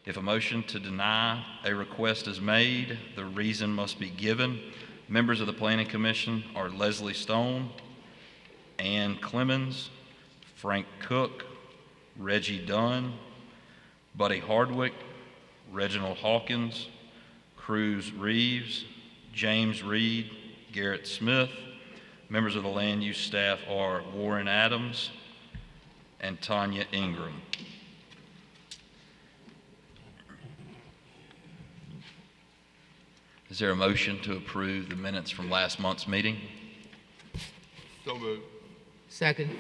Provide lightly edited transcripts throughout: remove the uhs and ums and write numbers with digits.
If a motion to deny a request is made, the reason must be given. Members of the Planning Commission are Leslie Stone, Ann Clemens, Frank Cook, Reggie Dunn, Buddy Hardwick, Reginald Hawkins, Cruz Reeves, James Reed, Garrett Smith. Members of the land use staff are Warren Adams and Tanya Ingram. Is there a motion to approve the minutes from last month's meeting? So moved. Second.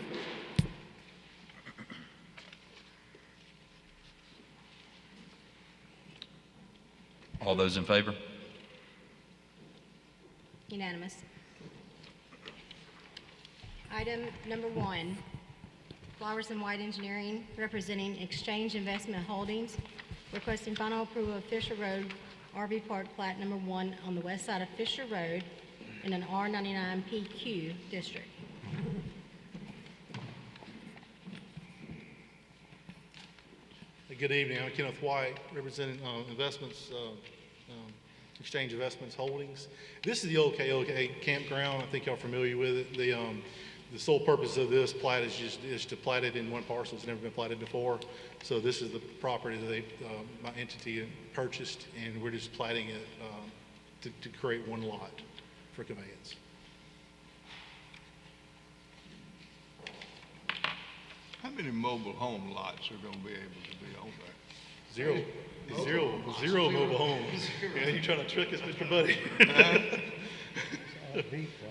All those in favor? Unanimous. Item number 1, Flowers and White Engineering, representing Exchange Investment Holdings, requesting final approval of Fischer Road RV Park Plat number 1 on the west side of Fischer Road in an R99 PQ district. Good evening. I'm Kenneth White, representing Investments, Exchange Investments Holdings. This is the old KOK campground. I think y'all are familiar with it. The sole purpose of this plat is to plat it in one parcel. It's never been platted before. So this is the property that my entity purchased, and we're just platting it to create one lot for conveyance. How many mobile home lots are going to be able to be on there? Zero mobile homes. Yeah, you trying to trick us, Mr. Buddy?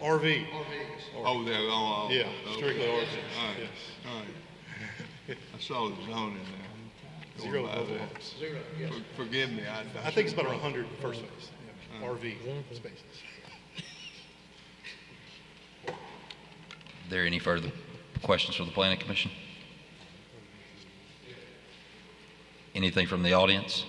RV. Oh, they're on. Yeah, strictly RV. All right. Yes. All right. I saw the zone in there. Zero Going by mobile there. homes. Forgive me. I think it's about 100 first phase. Yeah. RV spaces. Are there any further questions from the Planning Commission? Anything from the audience?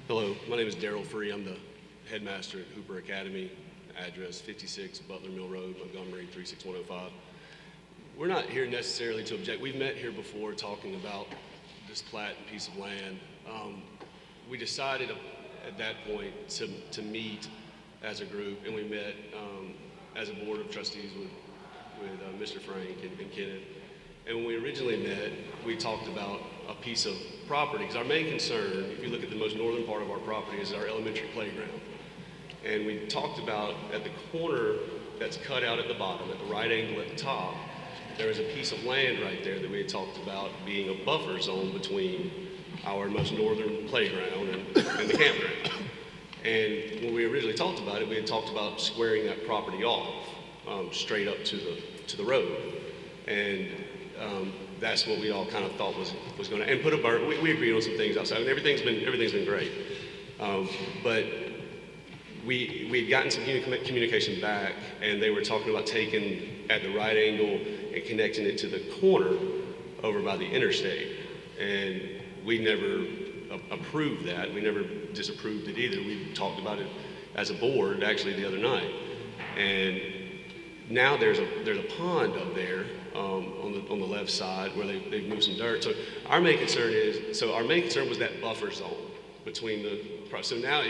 Hello, my name is Daryl Free. I'm the headmaster at Hooper Academy, address 56 Butler Mill Road, Montgomery 36105. We're not here necessarily to object. We've met here before talking about this plat and piece of land. We decided at that point to meet as a group, and we met as a board of trustees with Mr. Frank and Kenneth. And when we originally met, we talked about a piece of property, because our main concern, if you look at the most northern part of our property, is our elementary playground. And we talked about at the corner that's cut out at the bottom, at the right angle at the top, there was a piece of land right there that we had talked about being a buffer zone between our most northern playground and the campground. And when we originally talked about it, we had talked about squaring that property off straight up to the road. And that's what we all kind of thought was going to, and put a berm. We agreed on some things outside, and everything's been great. But we had gotten some communication back, and they were talking about taking at the right angle and connecting it to the corner over by the interstate. And we never approved that. We never disapproved it either. We talked about it as a board actually the other night. And now there's a pond up there on the left side where they've moved some dirt. So our main concern was that buffer zone between the. So now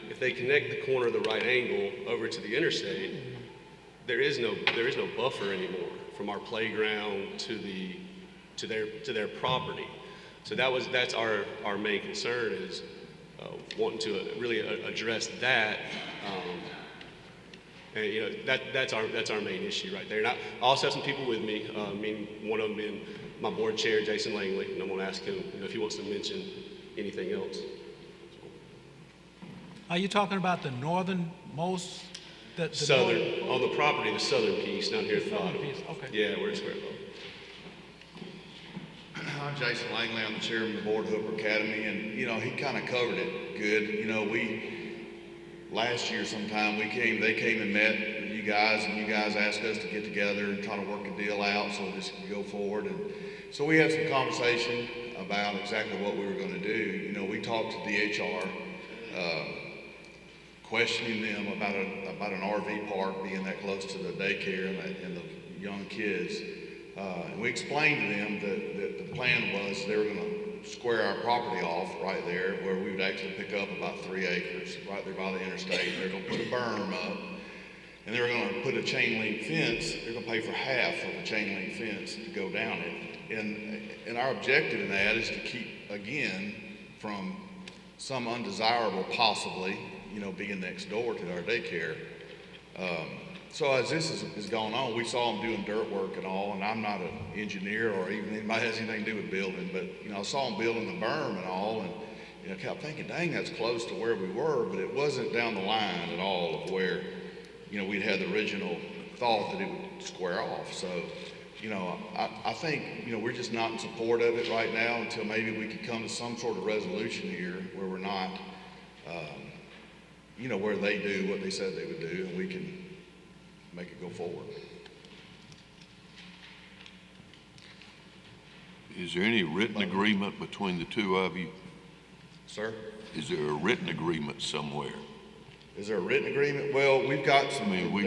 if they connect the corner of the right angle over to the interstate, there is no buffer anymore from our playground to their property. So that's our main concern, is wanting to really address that. And you know, that's our main issue right there. And I also have some people with me. One of them being my board chair, Jason Langley, and I'm going to ask him if he wants to mention anything else. Are you talking about the northernmost? Southern, on the property, the southern piece down here at the bottom. Piece, okay. Yeah, where it's square boat. I'm Jason Langley. I'm the chairman of the board of Hooper Academy, and you know, he kind of covered it good. You know, last year sometime they came and met with you guys, and you guys asked us to get together and try to work a deal out so this could go forward. And so we had some conversation about exactly what we were going to do. You know, we talked to DHR. questioning them about an RV park being that close to the daycare and the young kids. And we explained to them that the plan was they were going to square our property off right there where we would actually pick up about 3 acres right there by the interstate. They're going to put a berm up, and they're going to put a chain link fence. They're going to pay for half of the chain link fence to go down it. And our objective in that is to keep, again, from some undesirable possibly, being next door to our daycare. So as this is going on, we saw them doing dirt work and all, and I'm not an engineer or even anybody has anything to do with building, but I saw them building the berm and all, and I kept thinking, dang, that's close to where we were, but it wasn't down the line at all of where, we'd had the original thought that it would square off. So, I think, we're just not in support of it right now until maybe we could come to some sort of resolution here where we're not, where they do what they said they would do, and we can make it go forward. Is there any written agreement between the two of you? Sir? Is there a written agreement somewhere? Is there a written agreement? Well, we've got some. We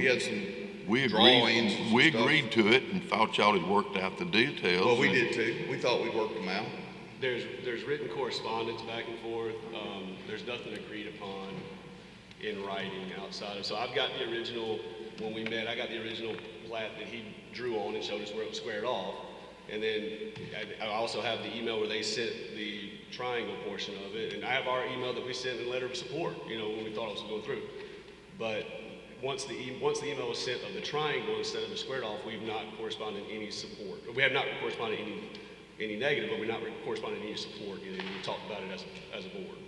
had some we drawings. agreed to it and thought y'all had worked out the details. Well, we did too. We thought we'd worked them out. There's written correspondence back and forth. There's nothing agreed upon in writing outside of, so I've got the original, when we met, I got the original plat that he drew on and showed us where it was squared off. And then I also have the email where they sent the triangle portion of it. And I have our email that we sent in a letter of support, when we thought it was going through. But once the email was sent of the triangle instead of the squared off, we've not corresponded any support. We have not corresponded any negative, but we're not corresponding any support. We talked about it as a board.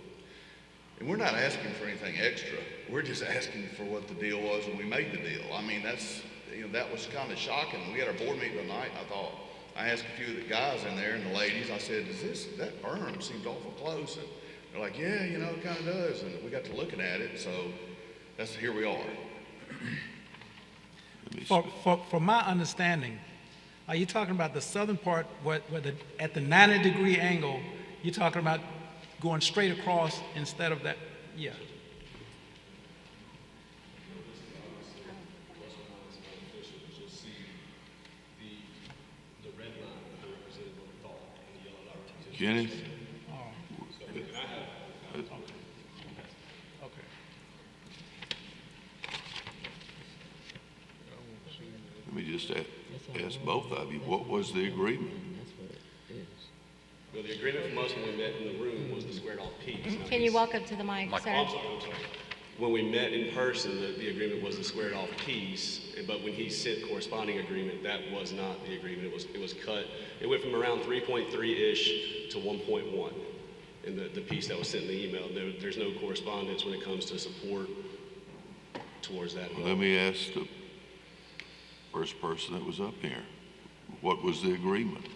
And we're not asking for anything extra. We're just asking for what the deal was when we made the deal. I mean, that's, that was kind of shocking. We had our board meeting tonight, and I asked a few of the guys in there and the ladies, I said, that berm seems awful close? And they're like, yeah, it kind of does. And we got to looking at it, so here we are. For my understanding, are you talking about the southern part where at the 90-degree angle, you're talking about going straight across instead of that? Yeah. Kenneth? Okay. Let me just ask both of you, what was the agreement? Well, the agreement from us when we met in the room was the squared off piece. Can you walk up to the mic, Oh, sir? I'm sorry. When we met in person, the agreement was the squared off piece, but when he sent corresponding agreement, that was not the agreement. It was cut. It went from around 3.3-ish to 1.1 in the piece that was sent in the email. There's no correspondence when it comes to support towards that. Well, let me ask the first person that was up here, what was the agreement?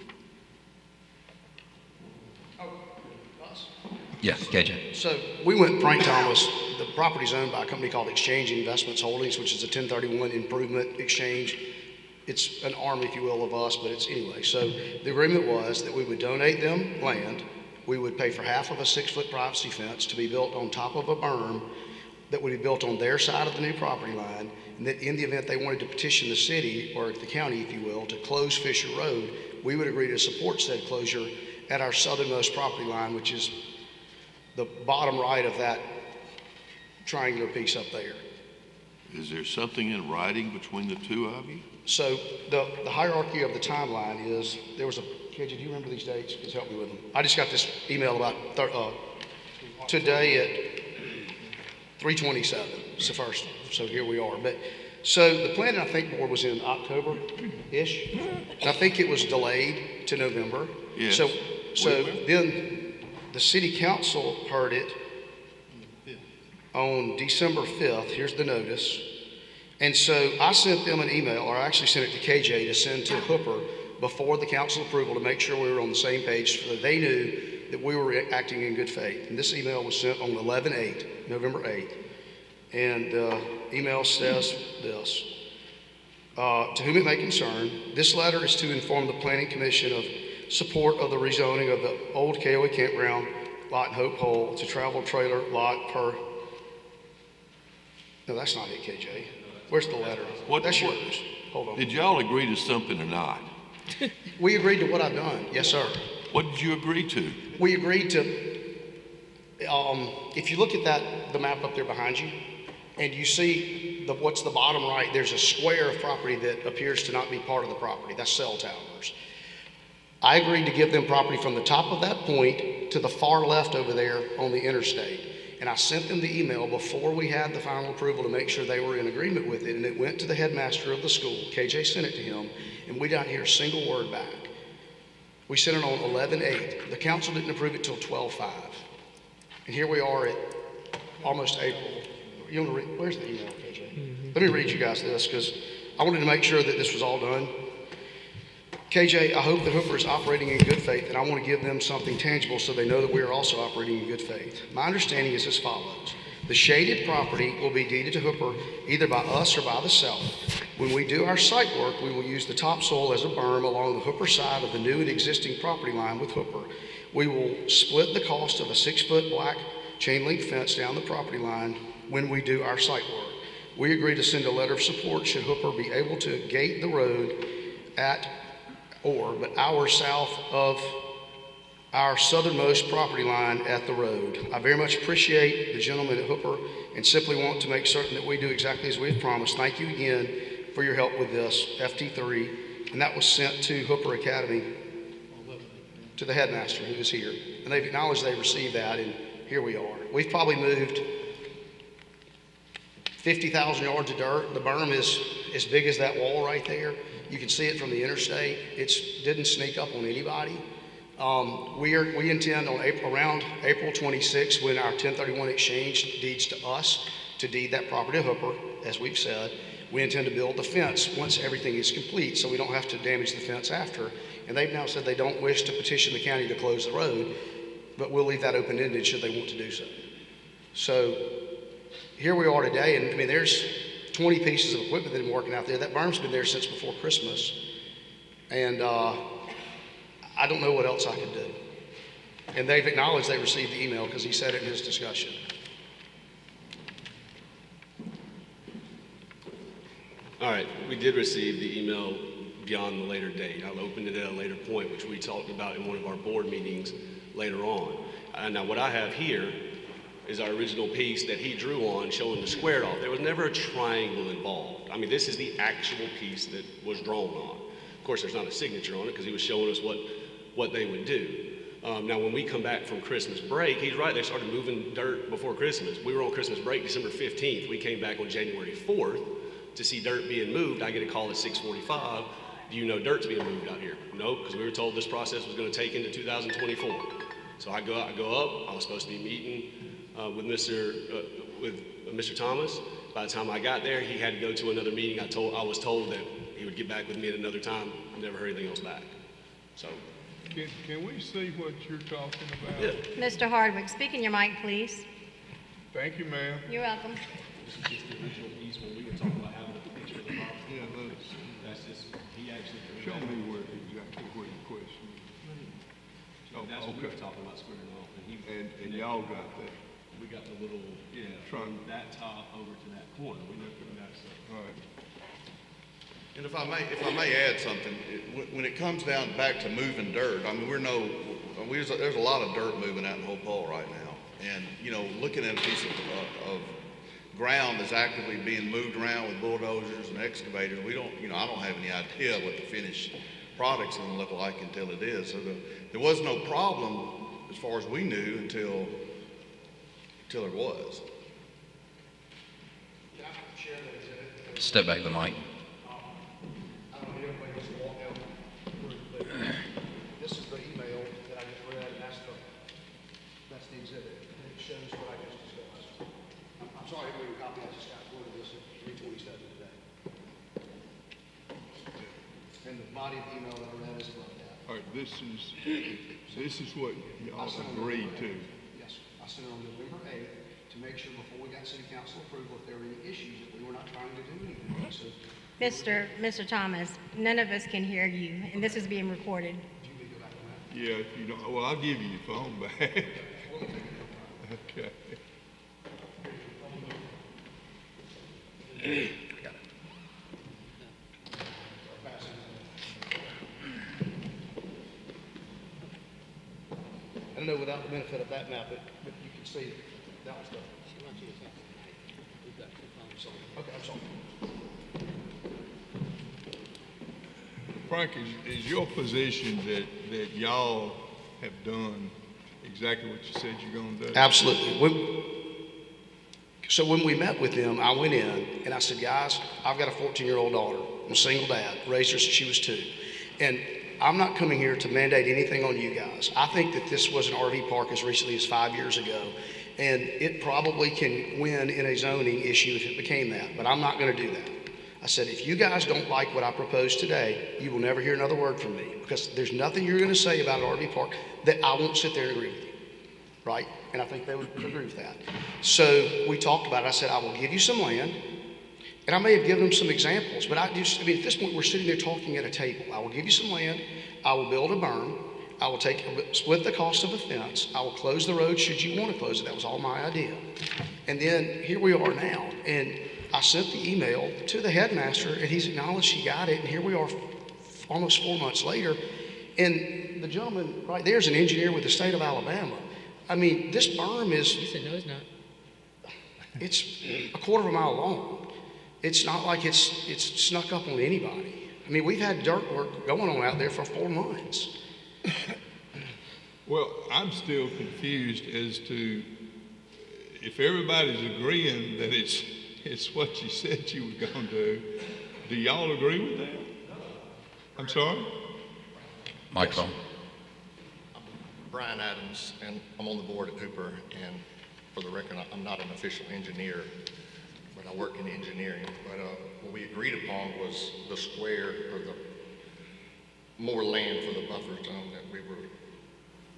Yes, KJ. So we went Frank Thomas. The property's owned by a company called Exchange Investments Holdings, which is a 1031 improvement exchange. It's an arm, if you will, of us, but it's anyway. So the agreement was that we would donate them land. We would pay for half of a 6-foot privacy fence to be built on top of a berm that would be built on their side of the new property line. And that in the event they wanted to petition the city or the county, if you will, to close Fischer Road, we would agree to support said closure at our southernmost property line, which is the bottom right of that triangular piece up there. Is there something in writing between the two of you? So the hierarchy of the timeline is, there was a, KJ, do you remember these dates? Just help me with them. I just got this email about today at 3:27. It's the first one. So here we are. But so the planning, I think, board was in October-ish. And I think it was delayed to November. Yes. So then the city council heard it on December 5th. Here's the notice. And so I sent them an email, or I actually sent it to KJ to send to Hooper before the council approval to make sure we were on the same page so that they knew that we were acting in good faith. And this email was sent on 11/8, November 8th. And email says this, to whom it may concern, this letter is to inform the Planning Commission of support of the rezoning of the old KOA campground lot in Hope Hole to travel trailer lot per No, that's not it, KJ. Where's the letter? What- That's what- yours. Hold on. Did y'all agree to something or not? We agreed to what I've done. Yes, sir. What did you agree to? We agreed to, if you look at the map up there behind you, and you see what's the bottom right, there's a square of property that appears to not be part of the property. That's cell towers. I agreed to give them property from the top of that point to the far left over there on the interstate. And I sent them the email before we had the final approval to make sure they were in agreement with it. And it went to the headmaster of the school. KJ sent it to him, and we didn't hear a single word back. We sent it on 11/8. The council didn't approve it till 12/5. And here we are at almost April. You want to read? Where's the email, KJ? Let me read you guys this, because I wanted to make sure that this was all done. KJ, I hope that Hooper is operating in good faith, and I want to give them something tangible so they know that we are also operating in good faith. My understanding is as follows. The shaded property will be deeded to Hooper either by us or by the seller. When we do our site work, we will use the topsoil as a berm along the Hooper side of the new and existing property line with Hooper. We will split the cost of a 6-foot black chain link fence down the property line when we do our site work. We agree to send a letter of support should Hooper be able to gate the road but hours south of our southernmost property line at the road. I very much appreciate the gentleman at Hooper and simply want to make certain that we do exactly as we have promised. Thank you again for your help with this, FT3. And that was sent to Hooper Academy, to the headmaster who is here. And they've acknowledged they received that, and here we are. We've probably moved 50,000 yards of dirt. The berm is as big as that wall right there. You can see it from the interstate. It didn't sneak up on anybody. We intend on around April 26, when our 1031 exchange deeds to us to deed that property to Hooper, as we've said. We intend to build the fence once everything is complete, so we don't have to damage the fence after. And they've now said they don't wish to petition the county to close the road, but we'll leave that open-ended should they want to do so. So here we are today, and I mean, there's 20 pieces of equipment that have been working out there. That berm's been there since before Christmas. And I don't know what else I could do. And they've acknowledged they received the email because he said it in his discussion. All right, we did receive the email beyond the later date. I'll open it at a later point, which we talked about in one of our board meetings later on. Now, what I have here is our original piece that he drew on showing the squared off. There was never a triangle involved. I mean, this is the actual piece that was drawn on. Of course, there's not a signature on it because he was showing us what they would do. Now, when we come back from Christmas break, he's right, they started moving dirt before Christmas. We were on Christmas break December 15th. We came back on January 4th to see dirt being moved. I get a call at 6:45. Do you know dirt's being moved out here? No, because we were told this process was going to take into 2024. So I go up. I was supposed to be meeting with Mr. Thomas. By the time I got there, he had to go to another meeting. I was told that he would get back with me at another time. Never heard anything else back. So. Can we see what you're talking about? Yeah. Mr. Hardwick, speak in your mic, please. Thank you, ma'am. You're welcome. This is just the original piece when we were talking about having a picture of the property. Yeah, let's, That's just, he actually. show me exactly where the question is. Oh, That's what we were okay. talking about squaring off. And y'all got that. We got the little, Trying- from that top over to that corner. We never put that stuff. All right. And if I may add something, when it comes down back to moving dirt, I mean, there's a lot of dirt moving out in Hopewell right now. And, you know, looking at a piece of ground that's actively being moved around with bulldozers and excavators, I don't have any idea what the finished product's gonna look like until it is. So there was no problem as far as we knew until there was. Step back to the mic. I don't know if anybody wants to walk down the road, but this is the email that I just read, and that's the exhibit. And it shows what I just discussed. I'm sorry, I didn't copy, I just got one of this at 3:27 today. And the body of the email that I read is about that. All right, this is what y'all agreed to. Yes, I sent it on November 8th to make sure before we got city council approval if there were any issues, that we were not trying to do anything. So, Mr. Thomas, none of us can hear you, and this is being recorded. Yeah, if you don't, well, I'll give you your phone back. Okay. I don't know without the benefit of that map, but you can see that was the. Okay, I'm sorry. Frank, is your position that y'all have done exactly what you said you're gonna do? Absolutely. So when we met with them, I went in and I said, guys, I've got a 14-year-old daughter. I'm a single dad, raised her since she was 2. And I'm not coming here to mandate anything on you guys. I think that this was an RV park as recently as 5 years ago, and it probably can win in a zoning issue if it became that, but I'm not gonna do that. I said, if you guys don't like what I propose today, you will never hear another word from me, because there's nothing you're gonna say about an RV park that I won't sit there and agree with you, right? And I think they would agree with that. So we talked about it. I said, I will give you some land, and I may have given them some examples, but at this point, we're sitting there talking at a table. I will give you some land, I will build a berm, I will split the cost of a fence, I will close the road should you want to close it. That was all my idea. And then here we are now, and I sent the email to the headmaster, and he's acknowledged he got it, and here we are almost 4 months later, and the gentleman right there is an engineer with the state of Alabama. I mean, this berm is... He said, no, it's not. It's a quarter of a mile long. It's not like it's snuck up on anybody. I mean, we've had dirt work going on out there for 4 months. Well, I'm still confused as to if everybody's agreeing that it's what you said you were going to do y'all agree with that? I'm sorry? Microphone. Brian Adams, and I'm on the board at Hooper, and for the record, I'm not an official engineer, but I work in engineering. But what we agreed upon was the square, or the more land for the buffer zone that we were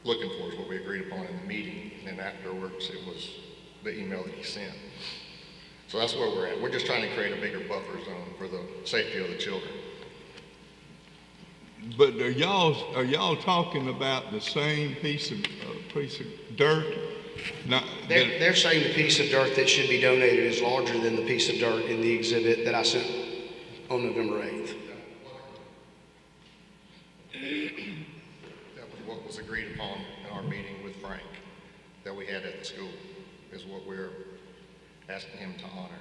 looking for is what we agreed upon in the meeting, and then afterwards it was the email that he sent. So that's where we're at. We're just trying to create a bigger buffer zone for the safety of the children. But are y'all talking about the same piece of dirt? They're saying the piece of dirt that should be donated is larger than the piece of dirt in the exhibit that I sent on November 8th. That was what was agreed upon in our meeting with Frank that we had at the school, is what we're asking him to honor.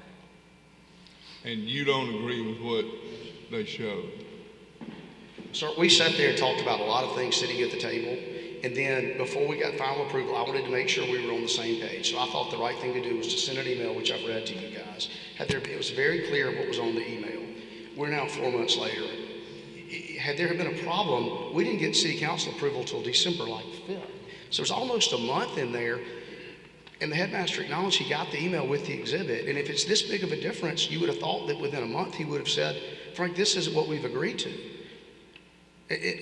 And you don't agree with what they showed? Sir, we sat there and talked about a lot of things sitting at the table, and then before we got final approval, I wanted to make sure we were on the same page. So I thought the right thing to do was to send an email, which I've read to you guys. It was very clear what was on the email. We're now 4 months later. Had there been a problem, we didn't get city council approval until December 5th. So it was almost a month in there, and the headmaster acknowledged he got the email with the exhibit. And if it's this big of a difference, you would have thought that within a month he would have said, Frank, this isn't what we've agreed to.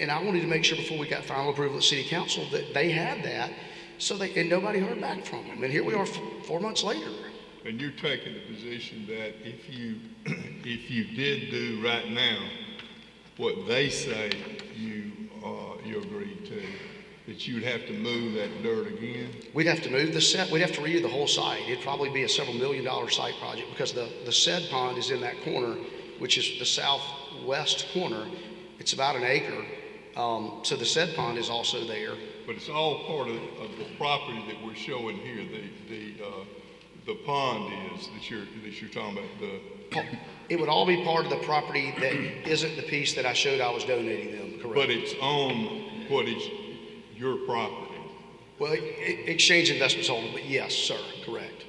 And I wanted to make sure before we got final approval at city council that they had that, and nobody heard back from them. And here we are 4 month later. And you're taking the position that if you did do right now what they say you agreed to, that you'd have to move that dirt again? We'd have to move the set. We'd have to redo the whole site. It'd probably be a several $1 million site project because the said pond is in that corner, which is the southwest corner. It's about an acre. So the said pond is also there. But it's all part of the property that we're showing here. The pond is that you're talking about. It would all be part of the property that isn't the piece that I showed I was donating them. Correct. But it's on what is your property. Well, exchange investments holding, but yes, sir, correct.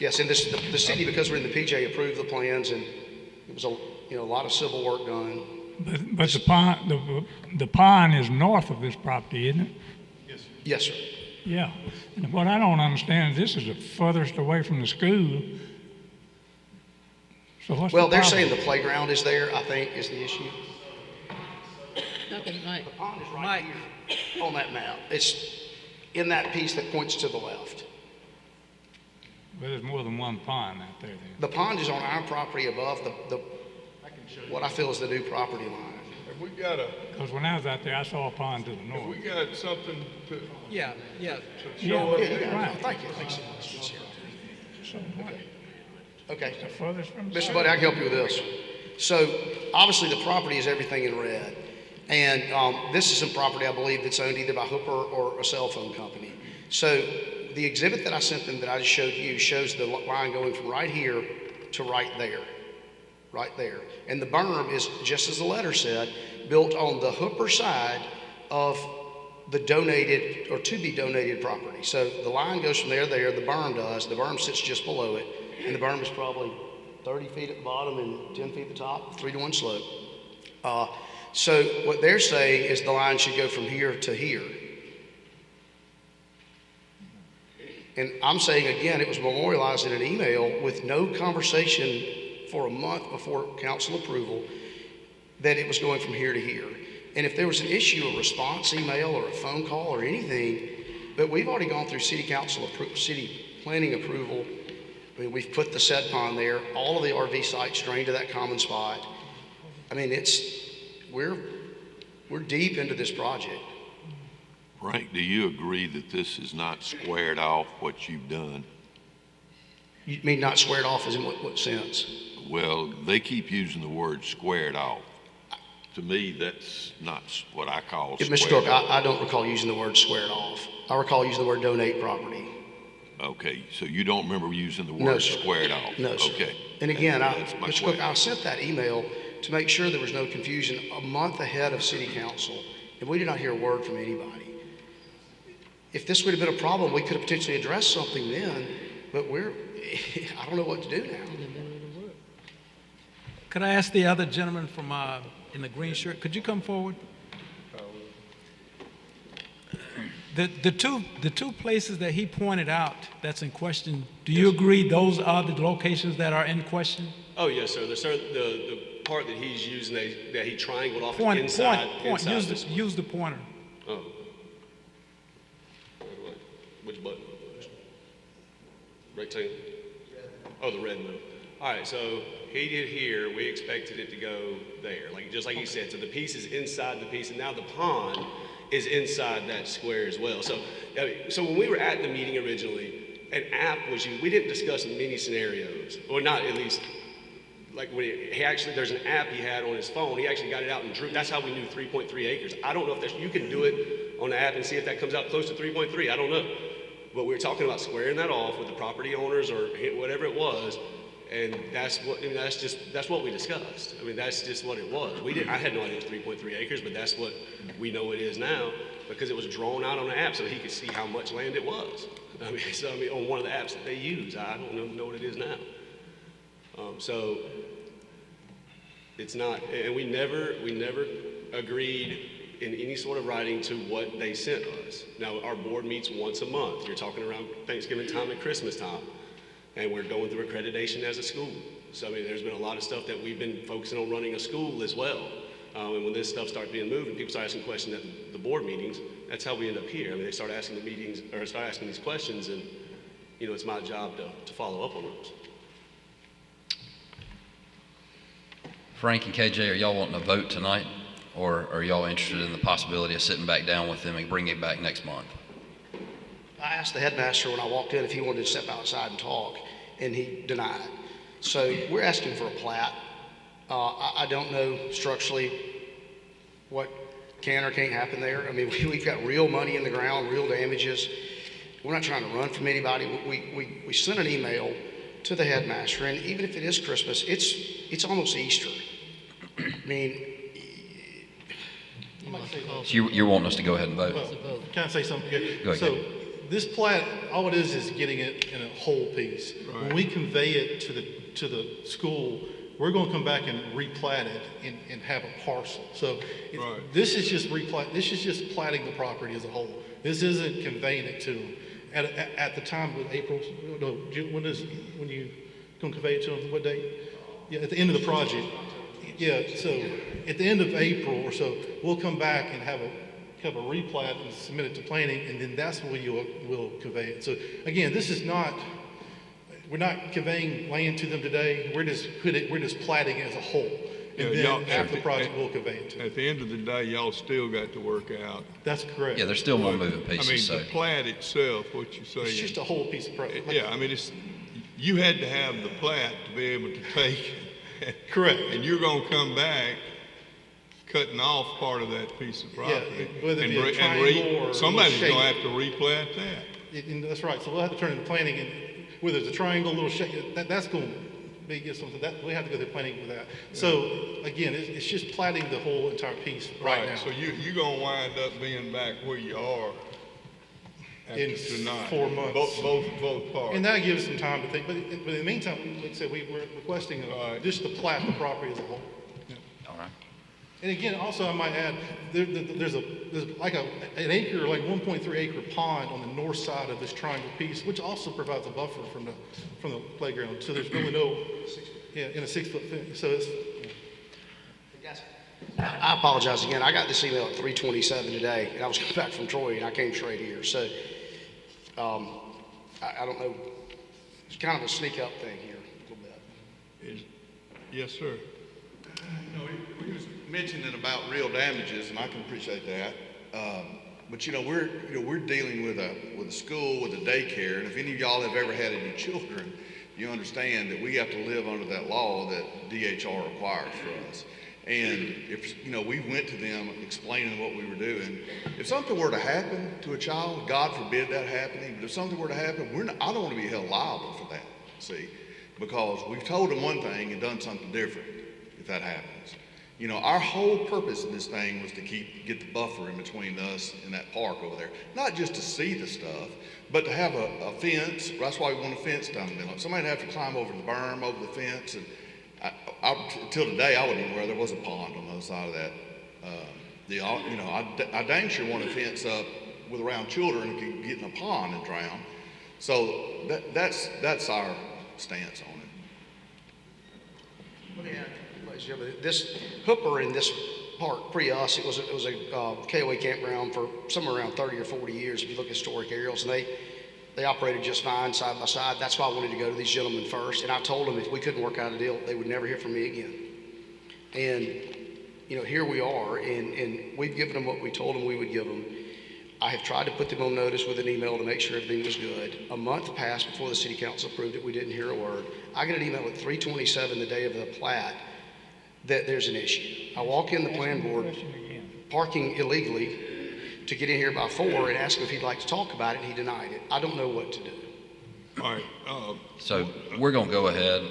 Yes, and the city, because we're in the PJ, approved the plans, and it was a lot of civil work done. But the pond is north of this property, isn't it? Yes, sir. Yeah. And what I don't understand is this is the furthest away from the school. So what's well, the they're problem? saying the playground is there, I think, is the issue. Okay, Mike. The pond is right here on that map. It's in that piece that points to the left. But there's more than one pond out there then. The pond is on our property above what I feel is the new property line. Have we got Because when I was out there, I saw a pond to the Have north. we got something to Yeah. show us? Right. Thank you. Thanks so much. So what? Okay. The furthest from the Mr. side. Buddy, I can help you with this. So obviously the property is everything in red. And this is some property I believe that's owned either by Hooper or a cell phone company. So the exhibit that I sent them that I just showed you shows the line going from right here to right there. Right there. And the berm is, just as the letter said, built on the Hooper side of the donated or to be donated property. So the line goes from there, the berm does. The berm sits just below it. And the berm is probably 30 feet at the bottom and 10 feet at the top, 3-to-1 slope. So what they're saying is the line should go from here to here. And I'm saying again, it was memorialized in an email with no conversation for a month before council approval that it was going from here to here. And if there was an issue, a response email or a phone call or anything, but we've already gone through city council, city planning approval. I mean, we've put the set pond there. All of the RV sites drain to that common spot. I mean, we're deep into this project. Frank, do you agree that this is not squared off what you've done? You mean not squared off as in what sense? Well, they keep using the word squared off. To me, that's not what I call Yeah, squared Mr. Cook, off. I don't recall using the word squared off. I recall using the word donate property. Okay, so you don't remember using the No, word sir. squared off? No, sir. Okay. And again, That's my Mr. Cook, question. I sent that email to make sure there was no confusion a month ahead of city council, and we did not hear a word from anybody. If this would have been a problem, we could have potentially addressed something then, but I don't know what to do now. Could I ask the other gentleman from, in the green shirt, could you come forward? The two places that he pointed out that's in question, do you agree those are the locations that are in question? Oh, yes, sir. The part that he's using, that he triangled off Point, inside. point, inside use the pointer. Oh. Which button? Rectangle? Oh, the red one. All right, so he did here, we expected it to go there, just like you said. So the piece is inside the piece, and now the pond is inside that square as well. So when we were at the meeting originally, an app was used. We didn't discuss many scenarios, or not at least. Like when there's an app he had on his phone. He actually got it out and drew. That's how we knew 3.3 acres. I don't know if you can do it on the app and see if that comes out close to 3.3. I don't know. But we were talking about squaring that off with the property owners or whatever it was, and that's what we discussed. I mean, that's just what it was. I had no idea it was 3.3 acres, but that's what we know it is now because it was drawn out on the app so he could see how much land it was. I mean, on one of the apps that they use. I don't know what it is now. So it's not, and we never agreed in any sort of writing to what they sent us. Now, our board meets once a month. You're talking around Thanksgiving time and Christmas time, and we're going through accreditation as a school. So, I mean, there's been a lot of stuff that we've been focusing on running a school as well. And when this stuff starts being moved and people start asking questions at the board meetings, that's how we end up here. I mean, they start asking these questions, and, it's my job to follow up on those. Frank and KJ, are y'all wanting to vote tonight, or are y'all interested in the possibility of sitting back down with them and bringing it back next month? I asked the headmaster when I walked in if he wanted to step outside and talk, and he denied. So we're asking for a plat. I don't know structurally what can or can't happen there. I mean, we've got real money in the ground, real damages. We're not trying to run from anybody. We sent an email to the headmaster, and even if it is Christmas, it's almost Easter. I mean, So you're wanting us to go ahead and vote? Can I say something? Go ahead. So this plat, all it is getting it in a whole piece. Right. When we convey it to the school, we're going to come back and replat it and have a parcel. So Right. this is just platting the property as a whole. This isn't conveying it to them. At the time with April, no, when you going to convey it to them, what date? Yeah, at the end of the project. Yeah, so at the end of April or so, we'll come back and have a replat and submit it to planning, and then that's when we'll convey it. So again, we're not conveying land to them today. We're just platting it as a whole. And then after the project, we'll convey it to them. At the end of the day, y'all still got to work out. That's correct. Yeah, there's still more moving pieces. I mean, so the plat itself, what you're saying. It's just a whole piece of property. Yeah, I mean, you had to have the plat to be able to take. Correct. And you're gonna come back cutting off part of that piece of property. Yeah, whether it be a triangle or somebody's little gonna shape. have to replat that. And that's right, so we'll have to turn into planning, and whether it's a triangle, little shape, that's going to be, something that, we have to go through planning for that. So, again, it's just platting the whole entire piece right now. So you're gonna wind up being back where you are In after tonight. 4 months. Both parts. And that gives us some time to think, but in the meantime, like I said, we're requesting just to plat the property as a whole. All right. And again, also I might add, there's like an acre, like 1.3 acre pond on the north side of this triangle piece, which also provides a buffer from the playground. So there's really no, in a 6 foot fence. So it's. I apologize again. I got this email at 3:27 today, and I was coming back from Troy, and I came straight here. So, I don't know. It's kind of a sneak up thing here a little bit. Yes, sir. You know, we was mentioning about real damages, and I can appreciate that. But we're dealing with a school, with a daycare, and if any of y'all have ever had any children, you understand that we have to live under that law that DHR requires for us. And if we went to them explaining what we were doing, if something were to happen to a child, God forbid that happening, but if something were to happen, I don't want to be held liable for that. See, because we've told them one thing and done something different. If that happens, our whole purpose of this thing was to get the buffer in between us and that park over there. Not just to see the stuff, but to have a fence. That's why we want a fence down the middle. Somebody would have to climb over the berm, over the fence, and till today I wasn't even aware there was a pond on the other side of that. I dang sure want a fence up with around children who can get in a pond and drown. So that's our stance on it. Let me add, this Hooper in this park, pre-us, it was a KOA campground for somewhere around 30 or 40 years. If you look at historic aerials, and they operated just fine side by side. That's why I wanted to go to these gentlemen first. And I told them if we couldn't work out a deal, they would never hear from me again. And here we are, and we've given them what we told them we would give them. I have tried to put them on notice with an email to make sure everything was good. A month passed before the city council approved it. We didn't hear a word. I get an email at 3:27 the day of the plat that there's an issue. I walk in the plan board, parking illegally, to get in here by 4 and ask him if he'd like to talk about it, and he denied it. I don't know what to do. All right. So we're going to go ahead.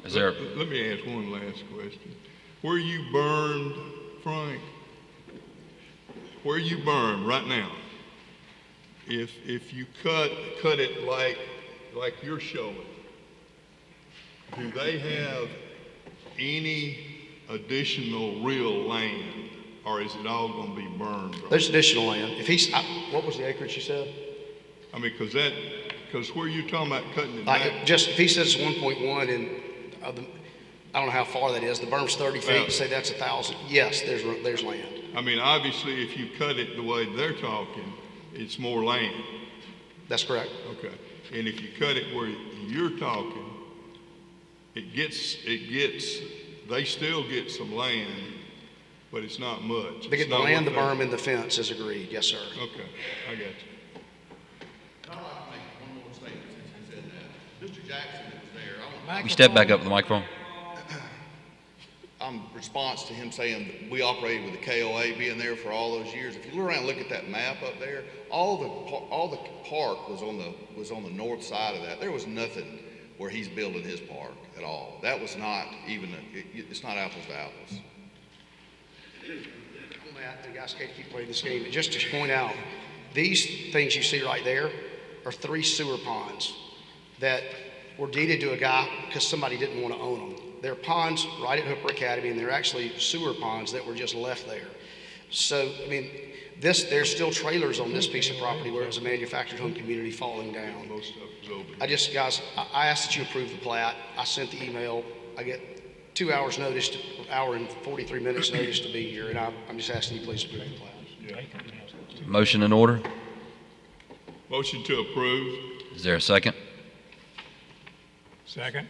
Let me ask one last question. Where you burned, Frank, where you burn right now, if you cut it like you're showing, do they have any additional real land, or is it all going to be burned? Right? There's additional land. What was the acreage you said? I mean, because where you're talking about cutting it Like back, if he says 1.1, and I don't know how far that is. The berm's 30 feet. Say that's 1,000. Yes, there's land. I mean, obviously, if you cut it the way they're talking, it's more land. That's correct. Okay. And if you cut it where you're talking, they still get some land, but it's not much. They get the land, the berm, and the fence is agreed. Yes, sir. Okay, I got you. I'd like to make one more statement since you said that. Mr. Jackson was there. You step back up to the microphone. Response to him saying that we operated with the KOA being there for all those years. If you look around and look at that map up there, all the park was on the north side of that. There was nothing where he's building his park at all. That was not even it's not apples to apples. The guys can't keep playing this game, but just to point out, these things you see right there are 3 sewer ponds that were deeded to a guy because somebody didn't want to own them. They're ponds right at Hooper Academy, and they're actually sewer ponds that were just left there. So, I mean, there's still trailers on this piece of property where it was a manufactured home community falling down. Guys, I asked that you approve the plat. I sent the email. I get 2 hours notice, hour and 43 minutes notice to be here, and I'm just asking you please approve the plat. Motion in order. Motion to approve. Is there a second? Second.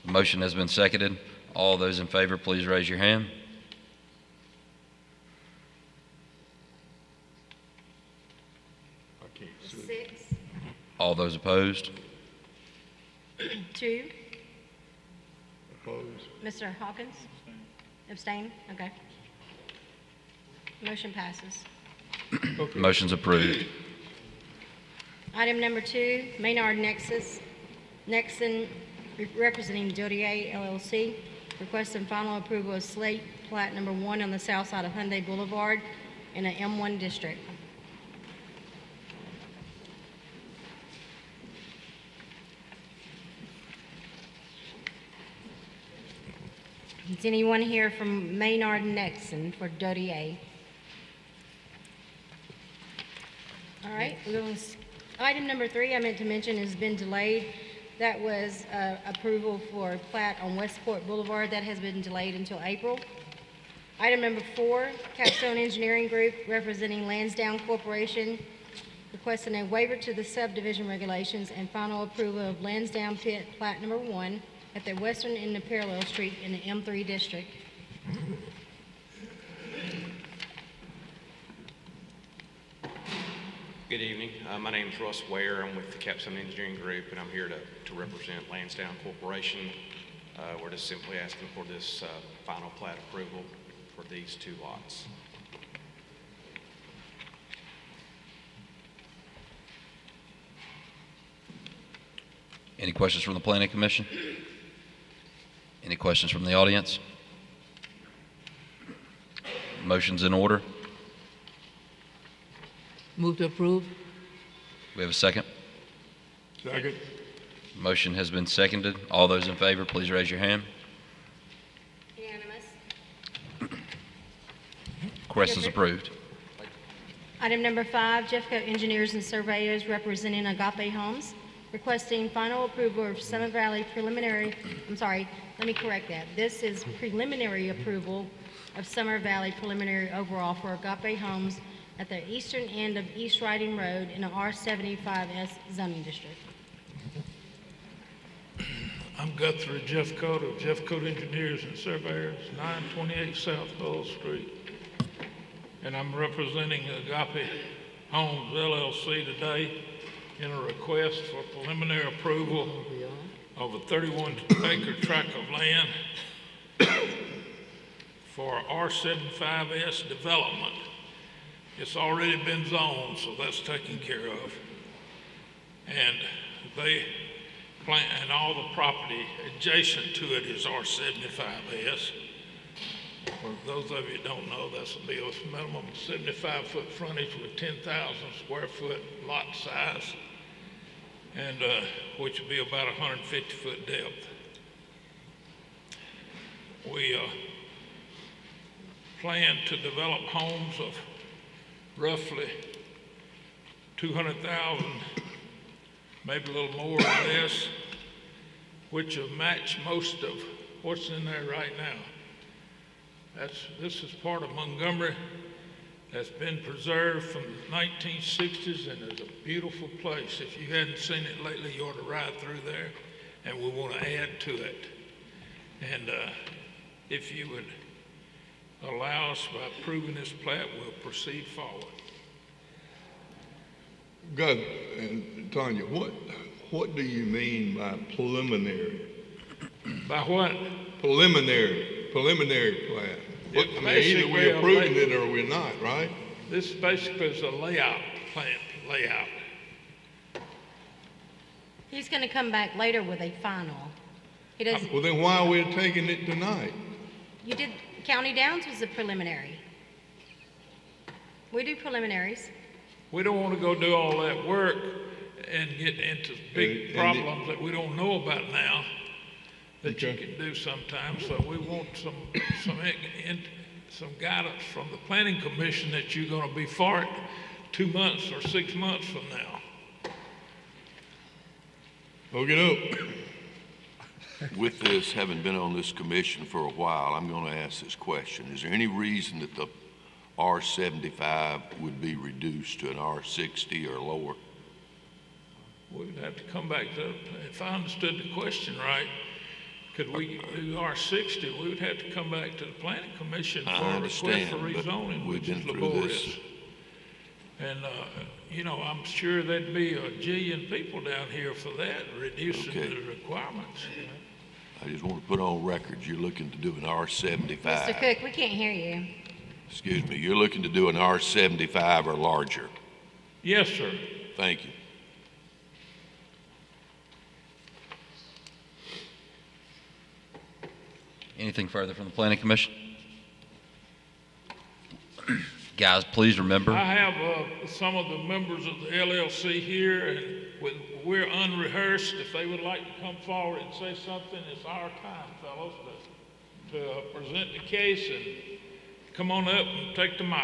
The motion has been seconded. All those in favor, please raise your hand. Six. All those opposed? Two. Opposed? Mr. Hawkins? Abstain? Okay. Motion passes. Motion's approved. Item number 2, Maynard Nexsen, representing Dotier LLC, requesting final approval of Slate Plat No. 1 on the south side of Hyundai Boulevard in the M1 district. Is anyone here from Maynard Nexsen for Dotier? All right, item number 3 I meant to mention has been delayed. That was approval for plat on Westport Boulevard. That has been delayed until April. Item number 4, Capstone Engineering Group representing Lansdowne Corporation, requesting a waiver to the subdivision regulations and final approval of Lansdowne Pit Plat Number 1 at the western end of Parallel Street in the M3 district. Good evening. My name is Russ Ware. I'm with the Capstone Engineering Group, and I'm here to represent Lansdowne Corporation. We're just simply asking for this final plat approval for these 2 lots. Any questions from the Planning Commission? Any questions from the audience? Motion's in order. Move to approve. We have a second. Second. Motion has been seconded. All those in favor, please raise your hand. Unanimous. Request is approved. Item number 5, Jeffco Engineers and Surveyors representing Agape Homes, requesting final approval of Summer Valley preliminary, let me correct that. This is preliminary approval of Summer Valley preliminary overall for Agape Homes at the eastern end of East Riding Road in the R75S zoning district. I'm Guthrie Jeffcoat of Jeffcoat Engineers and Surveyors, 928 South Bull Street. And I'm representing Agape Homes LLC today in a request for preliminary approval of a 31-acre tract of land for R75S development. It's already been zoned, so that's taken care of. And they plan, and all the property adjacent to it is R75S. For those of you who don't know, that's a bill, minimum 75-foot frontage with 10,000 square foot lot size, and which would be about 150-foot depth. We plan to develop homes of roughly 200,000, maybe a little more or less, which will match most of what's in there right now. This is part of Montgomery that's been preserved from the 1960s and is a beautiful place. If you hadn't seen it lately, you ought to ride through there, and we want to add to it. And if you would allow us by approving this plat, we'll proceed forward. God and Tanya, what do you mean by preliminary? By what? Preliminary plat. I mean, either we're approving it or we're not, right? This basically is a layout plan, layout. He's going to come back later with a final. He doesn't. Well, then why are we taking it tonight? You did, County Downs was a preliminary. We do preliminaries. We don't want to go do all that work and get into big problems that we don't know about now that you can do sometimes. So we want some guidance from the Planning Commission that you're going to be for it 2 months or 6 months from now. Okay, up. With this, having been on this commission for a while, I'm going to ask this question. Is there any reason that the R75 would be reduced to an R60 or lower? We'd have to come back to, if I understood the question right, could we do R60? We would have to come back to the Planning Commission for a request for rezoning, which is laborious. And, you know, I'm sure there'd be a jillion people down here for that, reducing Okay. the requirements. I just want to put on record, you're looking to do an R75. Mr. Cook, we can't hear you. Excuse me, you're looking to do an R75 or larger. Yes, sir. Thank you. Anything further from the Planning Commission? Guys, please remember, I have some of the members of the LLC here, and we're unrehearsed. If they would like to come forward and say something, it's our time, fellows, to present the case, and come on up and take the mic.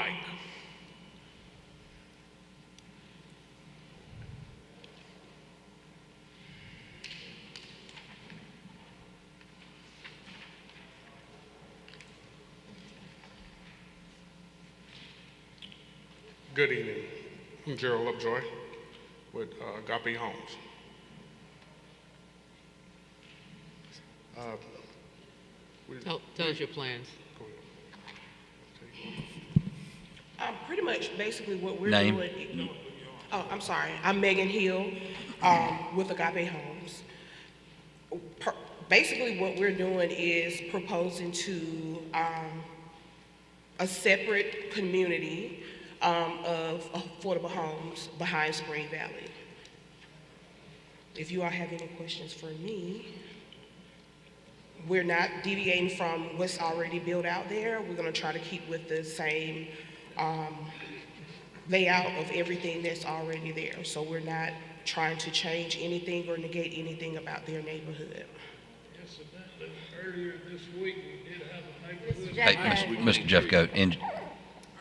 Good evening. I'm Gerald Lovejoy with Agape Homes. Tell us your plans. Pretty much, basically what we're Name. doing. Oh, I'm sorry. I'm Megan Hill with Agape Homes. Basically, what we're doing is proposing to a separate community of affordable homes behind Spring Valley. If you all have any questions for me, we're not deviating from what's already built out there. We're going to try to keep with the same layout of everything that's already there. So we're not trying to change anything or negate anything about their neighborhood. Incidentally, earlier this week, we did have a neighborhood. hey, Mr. Jeff Goat,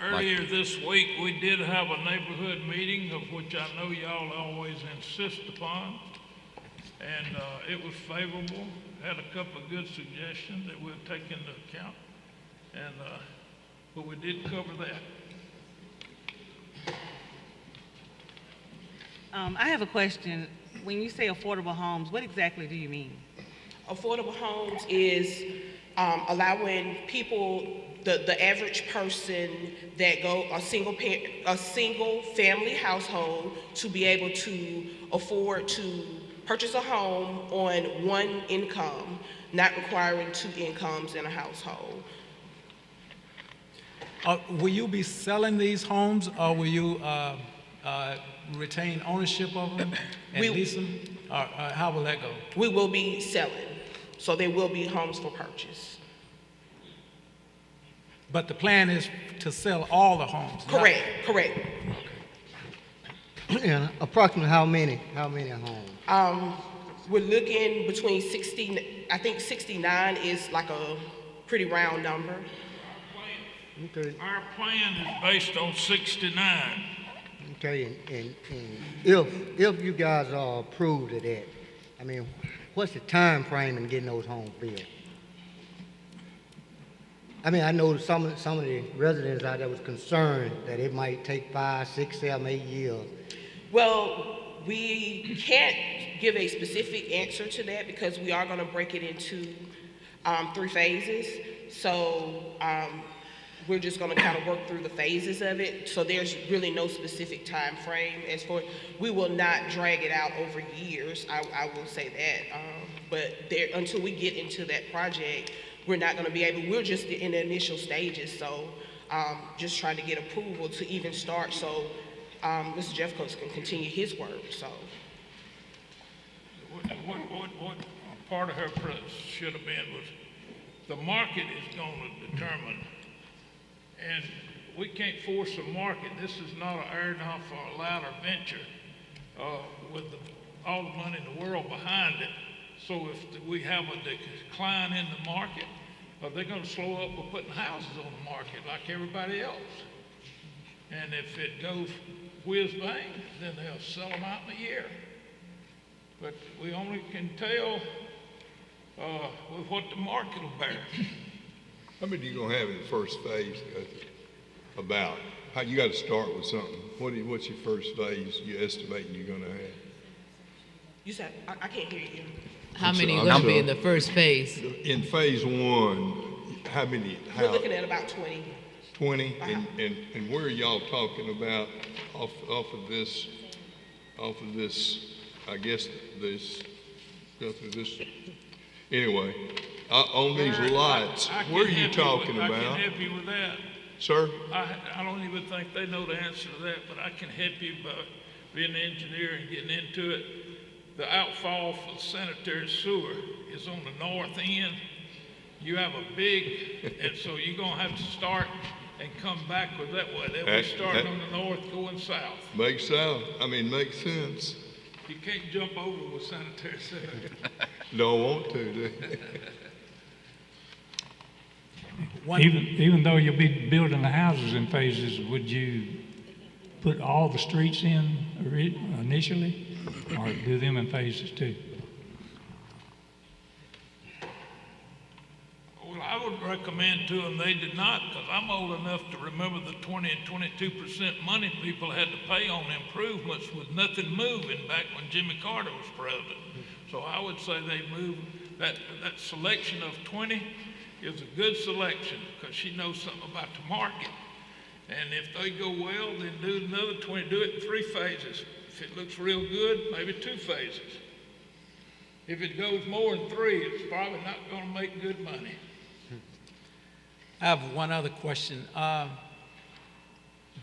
Earlier this week, we did have a neighborhood meeting, of which I know y'all always insist upon. And it was favorable, had a couple of good suggestions that we'll take into account. And, but we did cover that. I have a question. When you say affordable homes, what exactly do you mean? Affordable homes is allowing people, the average person that go a single family household, to be able to afford to purchase a home on one income, not requiring two incomes in a household. Will you be selling these homes, or will you retain ownership of them and lease them? Or how will that go? We will be selling, so there will be homes for purchase. But the plan is to sell all the homes? Correct, correct. And approximately how many homes? We're looking between 60, I think 69 is like a pretty round number. Okay. Our plan is based on 69. Okay, and if you guys are approved of that, I mean, what's the time frame in getting those homes built? I mean, I know some of the residents out there was concerned that it might take 5, 6, 7, 8 years. Well, we can't give a specific answer to that because we are going to break it into 3 phases. So we're just going to kind of work through the phases of it. So there's really no specific time frame as for, we will not drag it out over years. I will say that. But until we get into that project, we're not going to be able, we're just in the initial stages. So just trying to get approval to even start so Mr. Jeff Coates can continue his work. So what part of her press should have been was the market is going to determine, and we can't force the market. This is not an iron off or a louder venture with all the money in the world behind it. So if we have a decline in the market, they're going to slow up with putting houses on the market like everybody else. And if it goes whiz bang, then they'll sell them out in a year. But we only can tell with what the market will bear. How many are you gonna have in the first phase? About how you got to start with something. What's your first phase you estimating you're gonna have? you said, I can't hear you. How many are going to be in the first phase? In phase 1, how many? We're looking at about 20. 20, and where are y'all talking about off of this, I guess this, go through this, anyway, on these lots, where are you talking about? I can help you with that. Sir? I don't even think they know the answer to that, but I can help you by being an engineer and getting into it. The outfall for the sanitary sewer is on the north end. You have a big, and so you're gonna have to start and come backward that way. They'll be starting on the north, going south. Makes sense. You can't jump over with sanitary sewer. Don't want to, do you? Even though you'll be building the houses in phases, would you put all the streets in initially, or do them in phases too? Well, I would recommend to them they did not, because I'm old enough to remember the 20 and 22% money people had to pay on improvements with nothing moving back when Jimmy Carter was president. So I would say they moved, that selection of 20 is a good selection, because she knows something about the market. And if they go well, then do another 20, do it in 3 phases. If it looks real good, maybe 2 phases. If it goes more than 3, it's probably not going to make good money. I have one other question.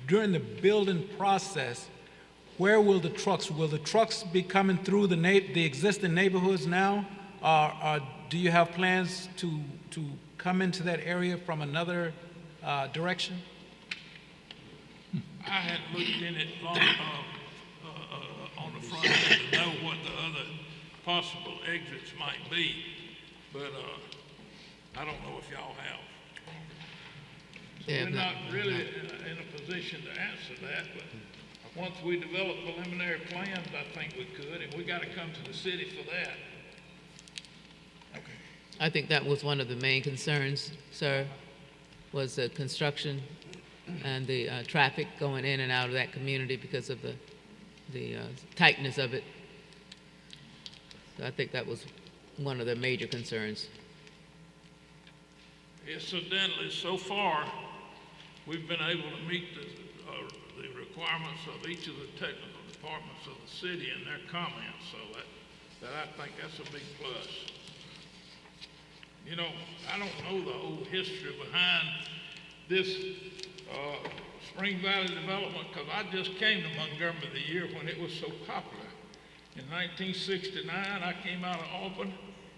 During the building process, where will the trucks be coming through the existing neighborhoods now? Or do you have plans to come into that area from another direction? I hadn't looked in it long on the front end to know what the other possible exits might be, but I don't know if y'all have. So we're not really in a position to answer that, but once we develop preliminary plans, I think we could, and we got to come to the city for that. I think that was one of the main concerns, sir, was the construction and the traffic going in and out of that community because of the tightness of it. So I think that was one of the major concerns. Incidentally, so far, we've been able to meet the requirements of each of the technical departments of the city in their comments, so that I think that's a big plus. You know, I don't know the whole history behind this Spring Valley development, because I just came to Montgomery the year when it was so popular. In 1969, I came out of Auburn,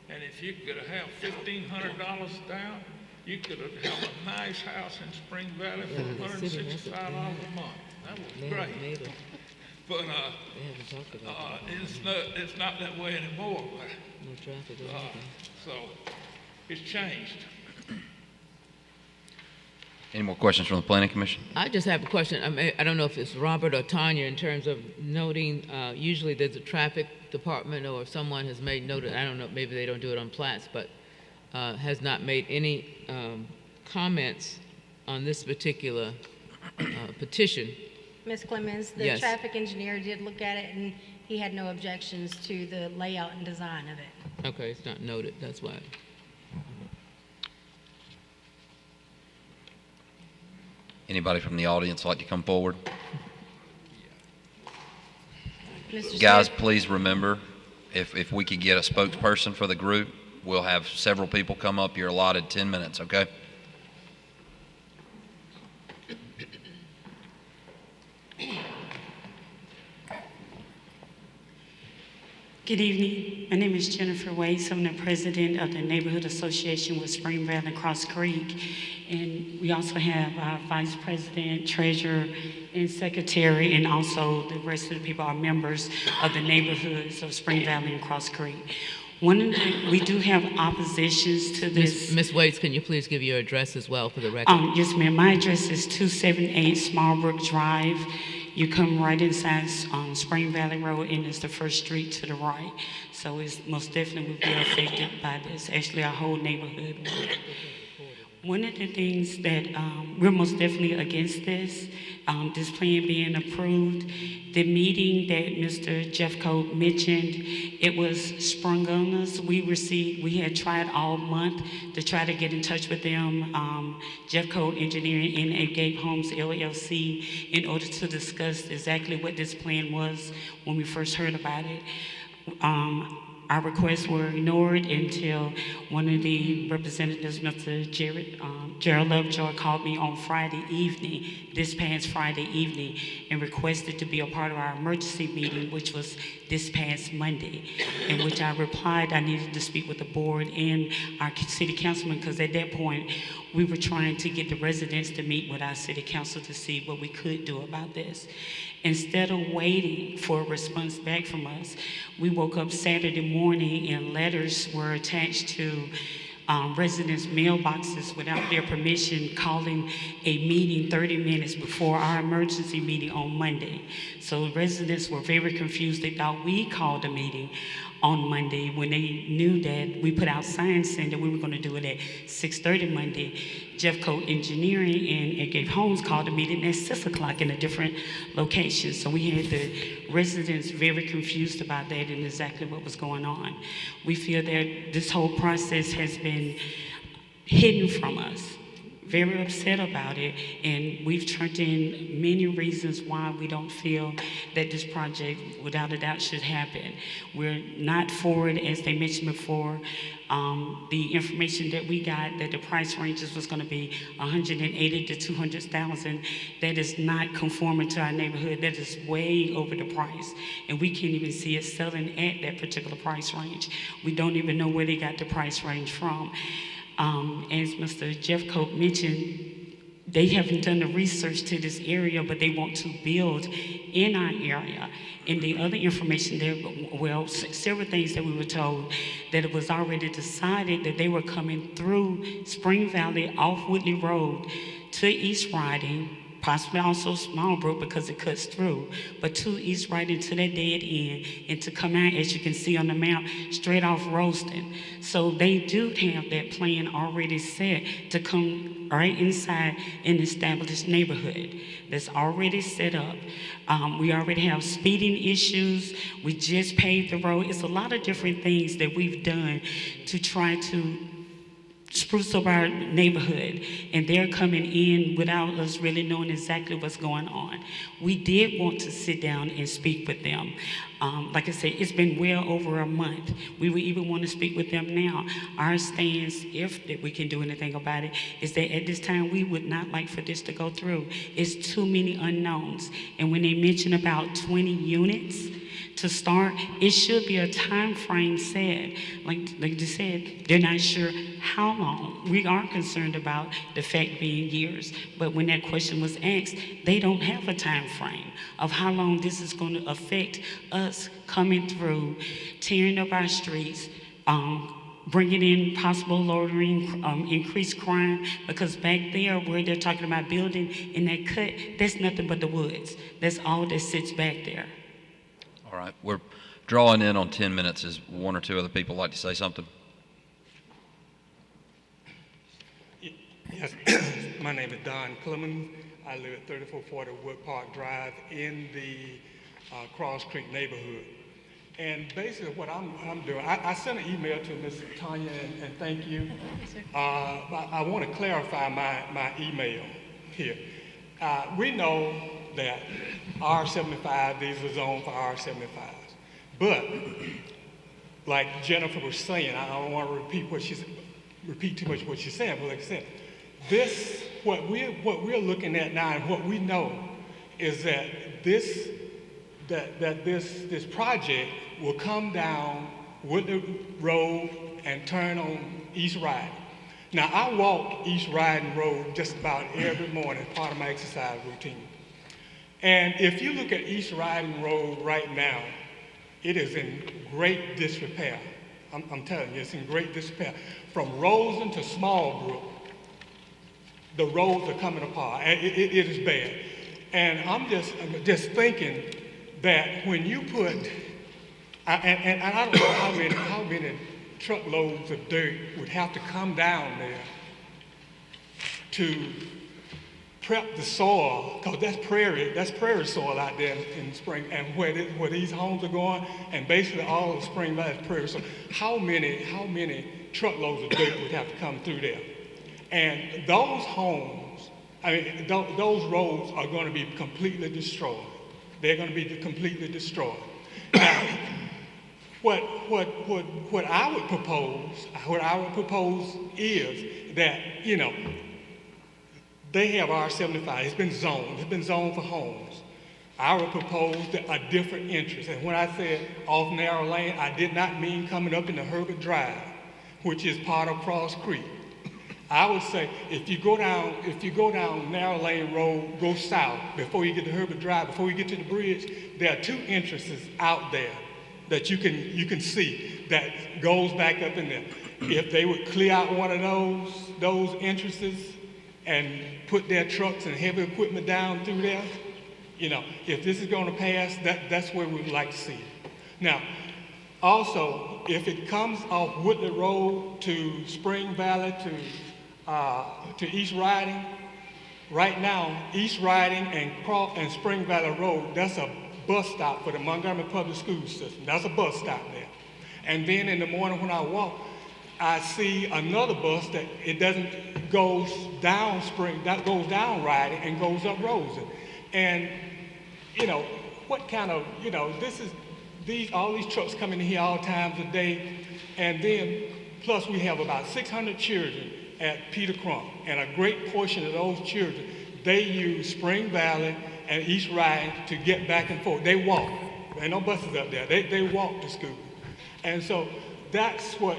and if you could have $1,500 down, you could have had a nice house in Spring Valley for $165 a month. That was great. But it's not that way anymore. So it's changed. Any more questions from the Planning Commission? I just have a question. I don't know if it's Robert or Tanya in terms of noting, usually there's a traffic department or someone has made note, I don't know, maybe they don't do it on plats, but has not made any comments on this particular petition. Ms. Clemens, the Yes. traffic engineer did look at it, and he had no objections to the layout and design of it. Okay, it's not noted, that's why. Anybody from the audience like to come forward? Mr. Guys, Smith? please remember, if we could get a spokesperson for the group, we'll have several people come up. You're allotted 10 minutes, okay? Good evening. My name is Jennifer Waits. I'm the president of the Neighborhood Association with Spring Valley and Cross Creek. And we also have our vice president, treasurer, and secretary, and also the rest of the people are members of the neighborhoods of Spring Valley and Cross Creek. We do have oppositions to this. Ms. Waits, can you please give your address as well for the record? Yes, ma'am. My address is 278 Smallbrook Drive. You come right inside Spring Valley Road, and it's the first street to the right. So it's most definitely will be affected by this. Actually, our whole neighborhood. One of the things that we're most definitely against this plan being approved, the meeting that Mr. Jeffcoat mentioned, it was sprung on us. We had tried all month to try to get in touch with them, Jeffcoat Engineering and Agape Homes LLC, in order to discuss exactly what this plan was when we first heard about it. Our requests were ignored until one of the representatives, Mr. Gerald Lovejoy, called me on Friday evening, this past Friday evening, and requested to be a part of our emergency meeting, which was this past Monday, in which I replied I needed to speak with the board and our city councilman, because at that point, we were trying to get the residents to meet with our city council to see what we could do about this. Instead of waiting for a response back from us, we woke up Saturday morning and letters were attached to residents' mailboxes without their permission, calling a meeting 30 minutes before our emergency meeting on Monday. So residents were very confused. They thought we called a meeting on Monday when they knew that we put out signs saying that we were going to do it at 6:30 Monday. Jeffcoat Engineering and Agape Homes called a meeting at 6 o'clock in a different location. So we had the residents very confused about that and exactly what was going on. We feel that this whole process has been hidden from us. Very upset about it, and we've turned in many reasons why we don't feel that this project, without a doubt, should happen. We're not for it, as they mentioned before. The information that we got, that the price ranges was going to be 180 to 200,000. That is not conforming to our neighborhood. That is way over the price, and we can't even see it selling at that particular price range. We don't even know where they got the price range from. As Mr. Jeffcoat mentioned, they haven't done the research to this area, but they want to build in our area. And the other information there, well, several things that we were told, that it was already decided that they were coming through Spring Valley off Woodley Road to East Riding, possibly also Smallbrook because it cuts through, but to East Riding to that dead end, and to come out, as you can see on the map, straight off Roaston. So they do have that plan already set to come right inside an established neighborhood that's already set up. We already have speeding issues. We just paved the road. It's a lot of different things that we've done to try to spruce up our neighborhood, and they're coming in without us really knowing exactly what's going on. We did want to sit down and speak with them. Like I said, it's been well over a month. We would even want to speak with them now. Our stance, if that we can do anything about it, is that at this time we would not like for this to go through. It's too many unknowns. And when they mention about 20 units to start, it should be a time frame set. Like they said, they're not sure how long. We are concerned about the fact being years, but when that question was asked, they don't have a time frame of how long this is going to affect us coming through, tearing up our streets, bringing in possible loitering, increased crime, because back there where they're talking about building in that cut, that's nothing but the woods. That's all that sits back there. All right, we're drawing in on 10 minutes. Is one or two other people like to say something? Yes, my name is Don Clemens. I live at 3440 Wood Park Drive in the Cross Creek neighborhood. And basically what I'm doing, I sent an email to Ms. Tanya and thank you. I want to clarify my email here. We know that R75, these are zoned for R75s. But, like Jennifer was saying, I don't want to repeat too much what she's saying, but like I said, what we're looking at now and what we know is that this project will come down Woodley Road and turn on East Riding. Now, I walk East Riding Road just about every morning, part of my exercise routine. And if you look at East Riding Road right now, it is in great disrepair. I'm telling you, it's in great disrepair. From Rosen to Smallbrook, the roads are coming apart. It is bad. And I'm just thinking that when you put, and I don't know how many truckloads of dirt would have to come down there to prep the soil, because that's prairie soil out there in spring, and where these homes are going, and basically all of Spring Valley is prairie soil. How many truckloads of dirt would have to come through there? And those homes, those roads are going to be completely destroyed. They're going to be completely destroyed. Now, what I would propose is that, they have R75. It's been zoned for homes. I would propose a different interest. And when I said off narrow lane, I did not mean coming up into Herbert Drive, which is part of Cross Creek. I would say if you go down narrow lane road, go south before you get to Herbert Drive, before you get to the bridge, there are two entrances out there that you can see that goes back up in there. If they would clear out one of those entrances and put their trucks and heavy equipment down through there, if this is going to pass, that's where we would like to see it. Now, also, if it comes off Woodley Road to Spring Valley to East Riding, right now, East Riding and Spring Valley Road, that's a bus stop for the Montgomery Public School System. That's a bus stop there. And then in the morning when I walk, I see another bus that goes down Riding and goes up Rosen. And, what kind of, all these trucks coming in here all times of day. And then, plus we have about 600 children at Peter Crump. And a great portion of those children, they use Spring Valley and East Riding to get back and forth. They walk. There ain't no buses up there. They walk to school. And so that's what,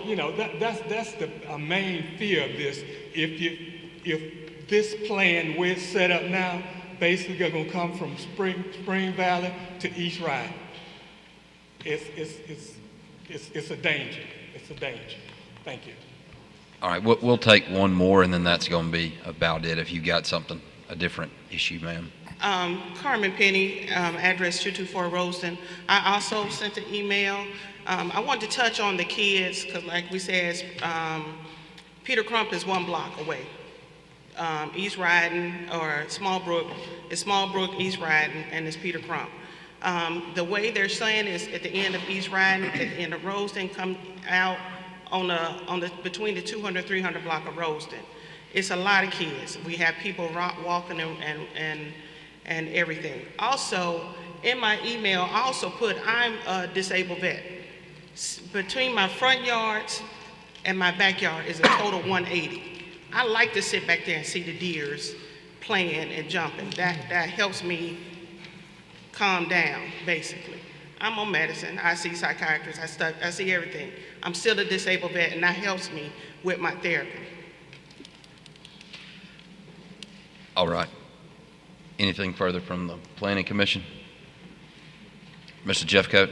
that's the main fear of this. If this plan, where it's set up now, basically they're going to come from Spring Valley to East Riding. It's a danger. It's a danger. Thank you. All right, we'll take one more, and then that's going to be about it. If you got something, a different issue, ma'am. Carmen Penny, address 224 Roseton. I also sent an email. I wanted to touch on the kids, because like we said, Peter Crump is 1 block away. East Riding, or Smallbrook, is Smallbrook, East Riding, and it's Peter Crump. The way they're saying is at the end of East Riding, at the end of Roseton, come out between the 200, 300 block of Roseton. It's a lot of kids. We have people walking and everything. Also, in my email, I also put I'm a disabled vet. Between my front yards and my backyard is a total 180. I like to sit back there and see the deers playing and jumping. That helps me calm down, basically. I'm on medicine. I see psychiatrists. I see everything. I'm still a disabled vet, and that helps me with my therapy. All right. Anything further from the Planning Commission? Mr. Jeffcoat?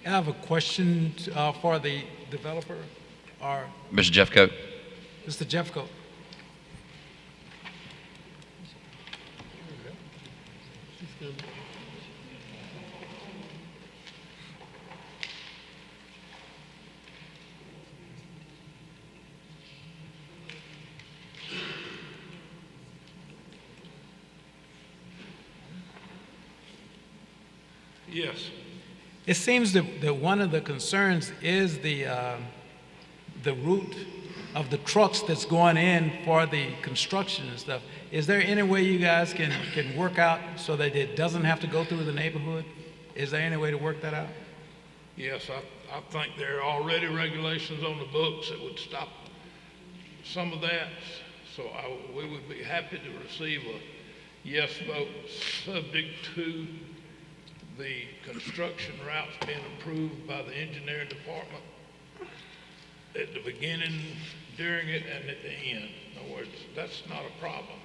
I have a question for the developer, or Mr. Jeffcoat? Mr. Jeffcoat. Yes. It seems that one of the concerns is the route of the trucks that's going in for the construction and stuff. Is there any way you guys can work out so that it doesn't have to go through the neighborhood? Is there any way to work that out? Yes, I think there are already regulations on the books that would stop some of that. So we would be happy to receive a yes vote subject to the construction routes being approved by the engineering department at the beginning, during it, and at the end. In other words, that's not a problem.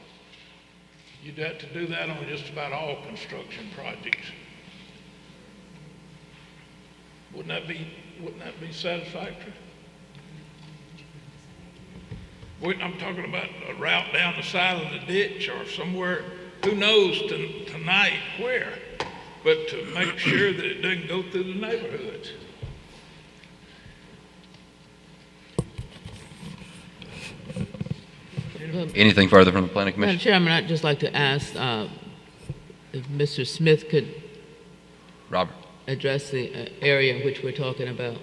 You'd have to do that on just about all construction projects. Wouldn't that be satisfactory? I'm talking about a route down the side of the ditch or somewhere, who knows tonight where, but to make sure that it doesn't go through the neighborhoods. Anything further from the planning Madam commission? Chairman, I'd just like to ask if Mr. Smith could Robert? address the area in which we're talking about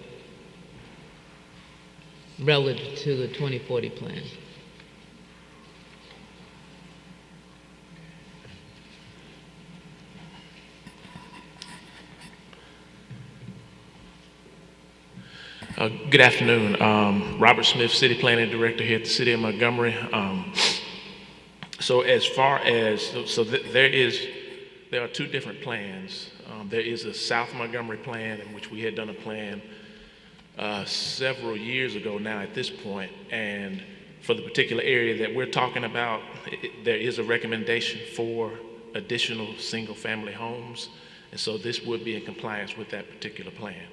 relative to the 2040 plan. Good afternoon. Robert Smith, City Planning Director here at the City of Montgomery. So as far as, there are two different plans. There is a South Montgomery plan in which we had done a plan several years ago now at this point, and for the particular area that we're talking about, there is a recommendation for additional single-family homes, and so this would be in compliance with that particular plan.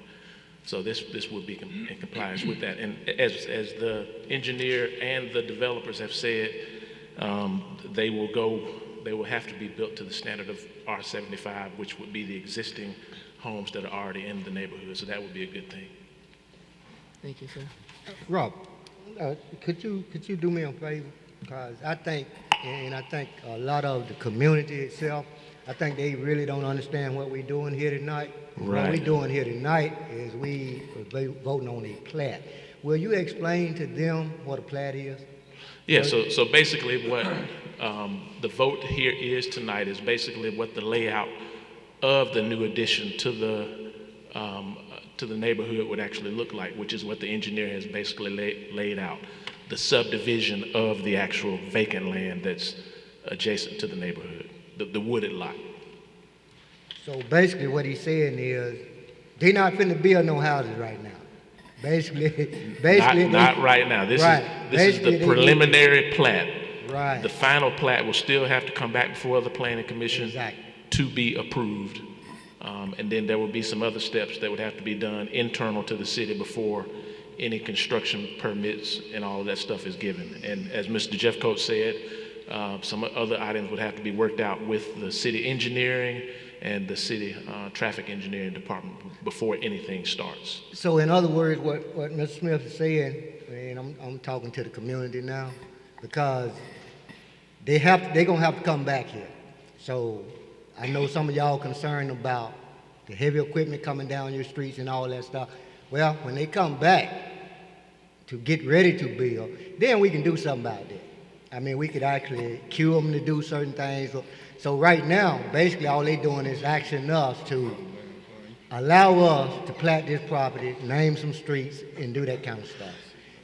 So this would be in compliance with that. And as the engineer and the developers have said, they will have to be built to the standard of R75, which would be the existing homes that are already in the neighborhood. So that would be a good thing. Thank you, sir. Rob, could you do me a favor? Because I think a lot of the community itself, I think they really don't understand what we're doing here tonight. Right. What we're doing here tonight is we are voting on a plat. Will you explain to them what a plat is? Yeah, so basically what the vote here is tonight is basically what the layout of the new addition to the neighborhood would actually look like, which is what the engineer has basically laid out, the subdivision of the actual vacant land that's adjacent to the neighborhood, the wooded lot. So basically what he's saying is they're not finna build no houses right now. Basically not right now. This is the preliminary plat. Right. The final plat will still have to come back before the planning commission to be approved. And then there will be some other steps that would have to be done internal to the city before any construction permits and all of that stuff is given. And as Mr. Jeffcoat said, some other items would have to be worked out with the city engineering and the city traffic engineering department before anything starts. So in other words, what Mr. Smith is saying, and I'm talking to the community now, because they're gonna have to come back here. So I know some of y'all concerned about the heavy equipment coming down your streets and all that stuff. Well, when they come back to get ready to build, then we can do something about that. I mean, we could actually cue them to do certain things. So right now, basically all they're doing is asking us to allow us to plat this property, name some streets, and do that kind of stuff.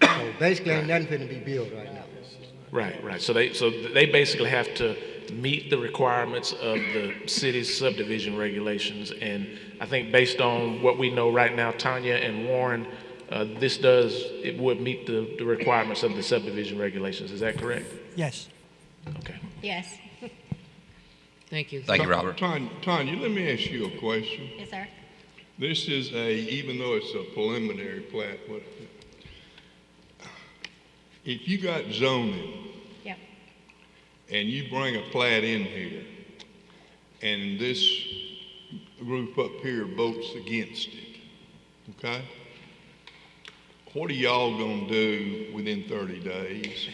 So basically ain't nothing finna be built right now. Right. So they basically have to meet the requirements of the city's subdivision regulations. And I think based on what we know right now, Tanya and Warren, it would meet the requirements of the subdivision regulations. Is that correct? Yes. Okay. Yes. Thank you. Thank you, Robert. Tanya, let me ask you a question. Yes, sir. This is even though it's a preliminary plat, if you got zoning, yep, and you bring a plat in here, and this group up here votes against it, okay? What are y'all gonna do within 30 days?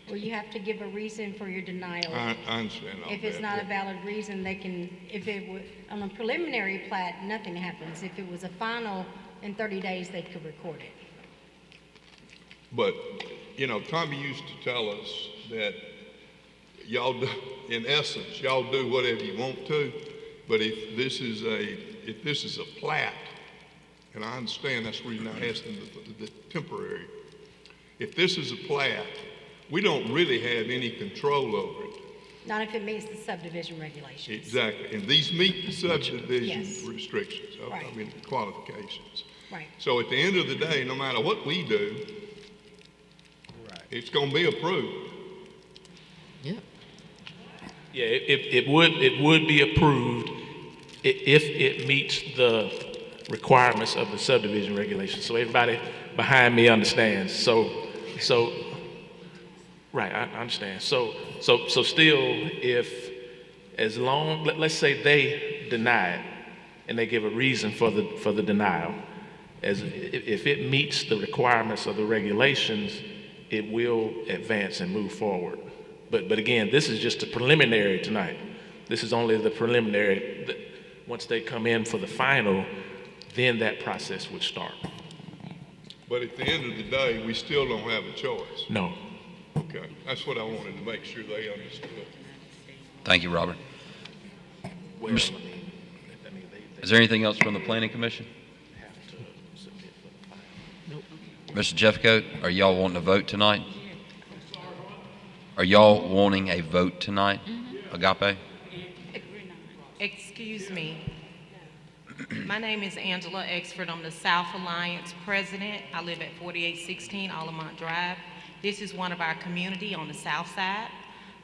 Well, you have to give a reason for your denial. I understand all that. If it's not a valid reason, they can, if it was, on a preliminary plat, nothing happens. If it was a final, in 30 days, they could record it. But, Tommy used to tell us that y'all do, in essence, y'all do whatever you want to, but if this is a plat, and I understand that's the reason I asked them the temporary, if this is a plat, we don't really have any control over it. Not if it meets the subdivision regulations. Exactly, and these meet the subdivision Yes. restrictions, Right. I mean, qualifications. Right. So at the end of the day, no matter what we do, it's gonna be approved. Yeah. Yeah, it would be approved if it meets the requirements of the subdivision regulations. So everybody behind me understands. So right, I understand. So still, as long, let's say they deny it and they give a reason for the denial, if it meets the requirements of the regulations, it will advance and move forward. But again, this is just a preliminary tonight. This is only the preliminary. Once they come in for the final, then that process would start. But at the end of the day, we still don't have a choice. No. Okay, that's what I wanted to make sure they understood. Thank you, Robert. Well, Is there anything else from the Planning Commission? Mr. Jeffcoat, are y'all wanting to vote tonight? Are y'all wanting a vote tonight? Agape? Excuse me. My name is Angela Exford. I'm the South Alliance president. I live at 4816 Alamont Drive. This is one of our community on the south side.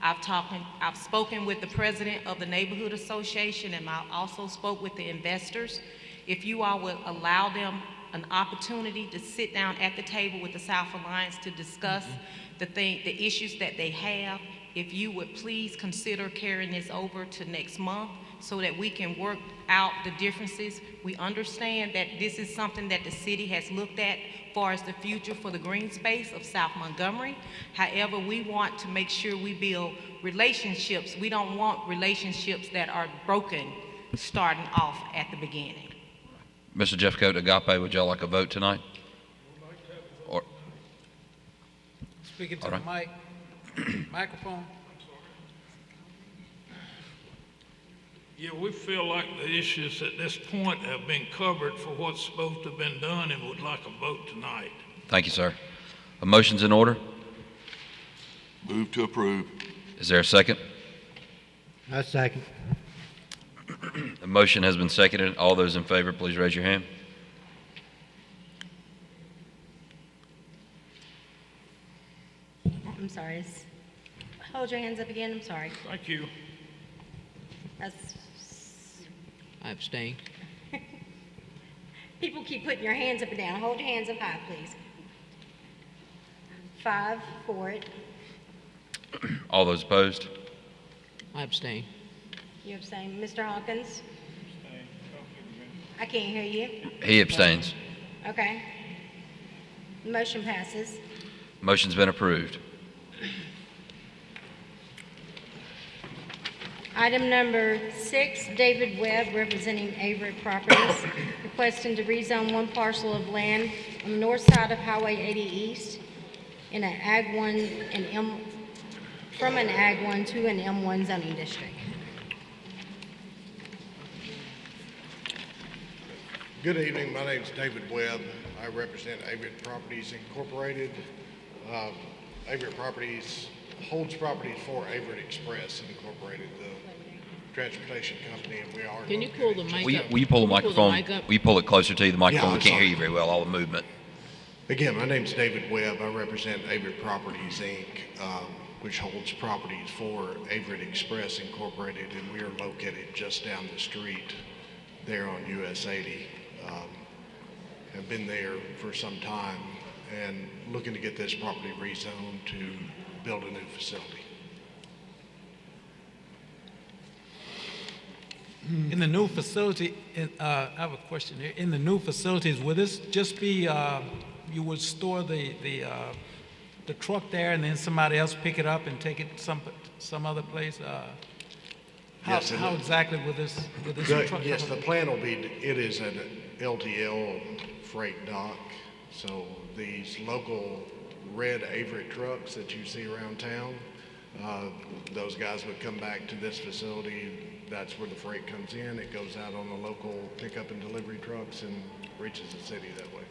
I've spoken with the president of the neighborhood association, and I also spoke with the investors. If you all would allow them an opportunity to sit down at the table with the South Alliance to discuss the issues that they have, if you would please consider carrying this over to next month so that we can work out the differences. We understand that this is something that the city has looked at as far as the future for the green space of South Montgomery. However, we want to make sure we build relationships. We don't want relationships that are broken starting off at the beginning. Mr. Jeffcoat, Agape, would y'all like a vote tonight? Or, Speaking to all the right. microphone. Yeah, we feel like the issues at this point have been covered for what's supposed to have been done and would like a vote tonight. Thank you, sir. A motion's in order. Move to approve. Is there a second? I second. The motion has been seconded. All those in favor, please raise your hand. I'm sorry. Hold your hands up again. I'm sorry. Thank you. That's, I abstain. people keep putting your hands up and down. Hold your hands up high, please. 5 for it. All those opposed? I abstain. You abstain. Mr. Hawkins? I can't hear you. He abstains. Okay. The motion passes. Motion's been approved. Item number 6, David Webb, representing Avery Properties, requesting to rezone one parcel of land on the north side of Highway 80 East in an Ag 1 and from an Ag 1 to an M1 zoning district. Good evening. My name is David Webb. I represent Avery Properties Incorporated. Avery Properties holds properties for Avery Express Incorporated, the transportation company, and we are. Can you pull the mic up? Will you pull the microphone? Will you pull it closer to you, the microphone? Yeah, We can't sorry. hear you very well, all the movement. Again, my name is David Webb. I represent Avery Properties, Inc., which holds properties for Avery Express Incorporated, and we are located just down the street there on US 80. Have been there for some time and looking to get this property rezoned to build a new facility. In the new facility, I have a question here. In the new facilities, will this just be, you would store the truck there and then somebody else pick it up and take it some other place? How exactly will this truck? Yes, the plan will be, it is an LTL freight dock. So these local red Avery trucks that you see around town, those guys would come back to this facility. That's where the freight comes in. It goes out on the local pickup and delivery trucks and reaches the city that way.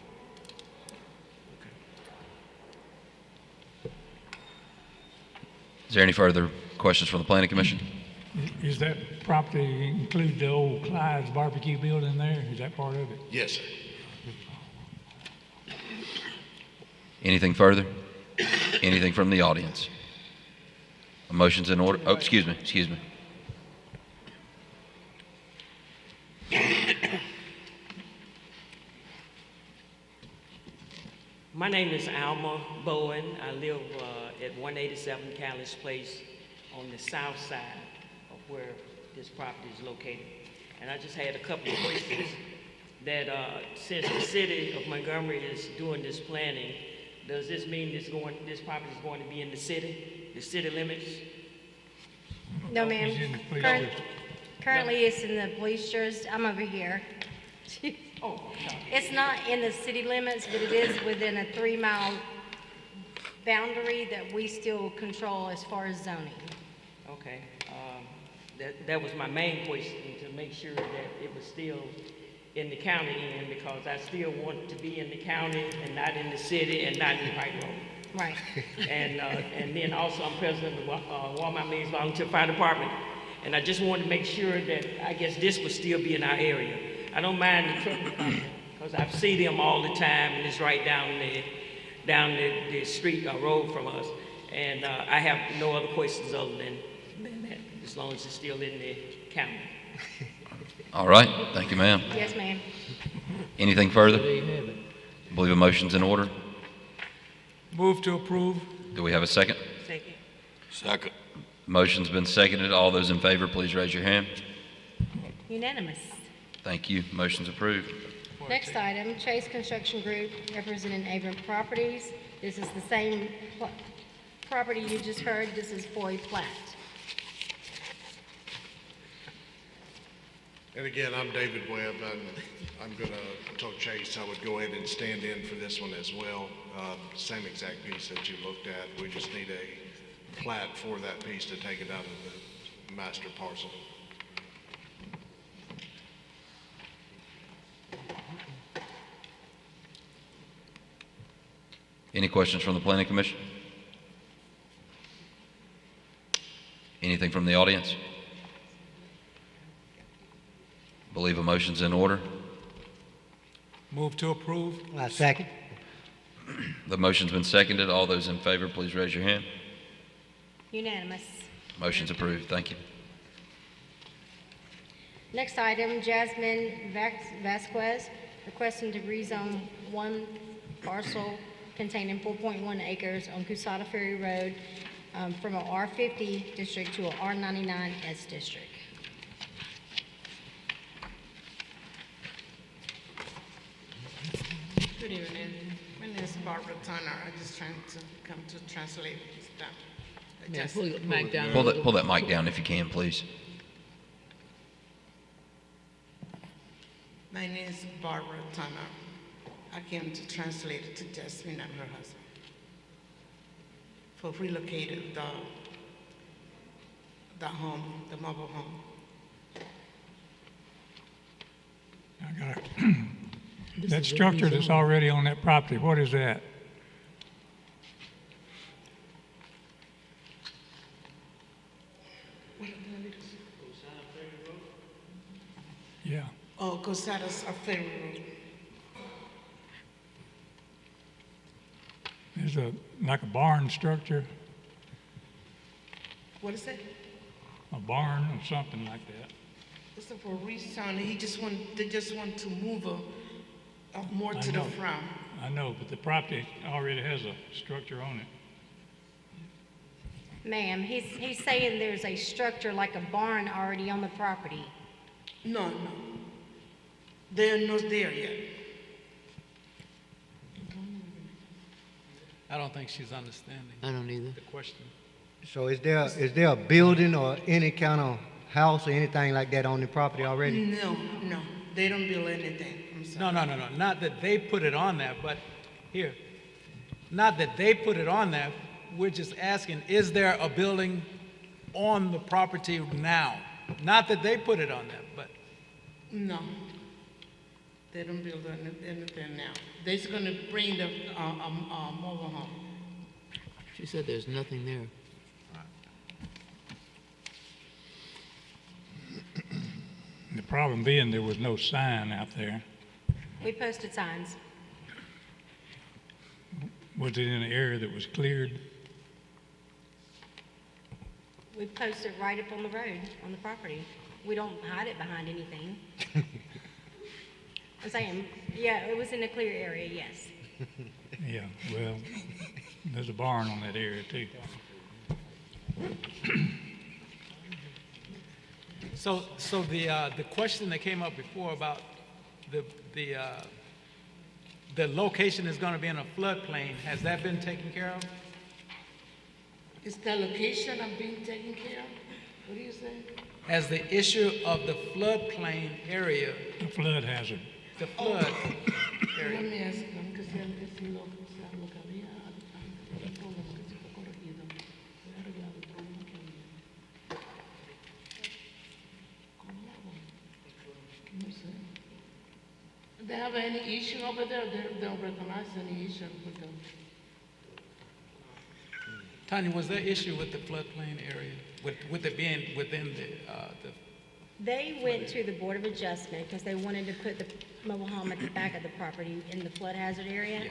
Is there any further questions from the Planning Commission? Is that property include the old Clyde's barbecue building there? Is that part of it? Yes, sir. Anything further? Anything from the audience? A motion's in order. Oh, excuse me. My name is Alma Bowen. I live at 187 Callis Place on the south side of where this property is located. And I just had a couple of questions that since the city of Montgomery is doing this planning, Does this mean this property is going to be in the city limits? No, It's in ma'am. the police Current- district. Currently, it's in the police jurisdiction. I'm over here. Oh, no. It's not in the city limits, but it is within a 3-mile boundary that we still control as far as zoning. Okay. That was my main question, to make sure that it was still in the county end, because I still want to be in the county and not in the city and not in Pike Road. Right. And then also I'm president of Walmart Means Volunteer Fire Department. And I just wanted to make sure that, I guess this would still be in our area. I don't mind the truck department, because I see them all the time, and it's right down the street or road from us. And I have no other questions other than that, as long as it's still in the county. All right, thank you, ma'am. Yes, ma'am. Anything further? There you have it. I believe a motion's in order. Move to approve. Do we have a second? Second. Second. Motion's been seconded. All those in favor, please raise your hand. Unanimous. Thank you. Motion's approved. Next item, Chase Construction Group representing Avon Properties. This is the same property you just heard. This is for a plat. And again, I'm David Webb, and I'm going to tell Chase I would go ahead and stand in for this one as well. Same exact piece that you looked at. We just need a plat for that piece to take it out of the master parcel. Any questions from the Planning Commission? Anything from the audience? Believe a motion's in order. Move to approve. Second. The motion's been seconded. All those in favor, please raise your hand. Unanimous. Motion's approved. Thank you. Next item, Jasmine Vasquez requesting to rezone one parcel containing 4.1 acres on Cusada Ferry Road from an R50 district to an R99S district. Good evening. My name is Barbara Turner. I'm just trying to come to translate stuff. Yeah, pull the mic down. Pull that mic down if you can, please. My name is Barbara Turner. I came to translate it to Jasmine and her husband for relocating the home, the mobile home. I got it. That structure that's already on that property, what is that? Yeah. Oh, Cosada's a Ferry Road. There's like a barn structure, What is it? a barn or something like that. It's for rezone. They just want to move more I to the know. front. I know, but the property already has a structure on it. Ma'am, he's saying there's a structure like a barn already on the property. No. They're not there yet. I don't think she's understanding. I don't either. The question. So is there a building or any kind of house or anything like that on the property already? No. They don't build anything. I'm sorry. No. Not that they put it on there, but here. Not that they put it on there. We're just asking, is there a building on the property now? Not that they put it on there, but. No. They don't build anything now. They're just gonna bring the mobile home. She said there's nothing there. The problem being there was no sign out there. We posted signs. Was it in an area that was cleared? We posted right up on the road, on the property. We don't hide it behind anything. I'm saying, yeah, it was in a clear area, yes. Yeah, well, there's a barn on that area too. So the question that came up before about the the location is gonna be in a floodplain. Has that been taken care of? Is the location of being taken care of? What do you say? Has the issue of the floodplain area, A flood hazard. the flood Let area, me ask them, que sea lo que había, el problema que se fue corregido, fue arreglado el problema que había. ¿Cómo hago? No sé. They have any issue over there? They don't recognize any issue with them. Tanya, was there issue with the floodplain area, with it being within the They went to the Board of Adjustment because they wanted to put the mobile home at the back of the property in the flood hazard area,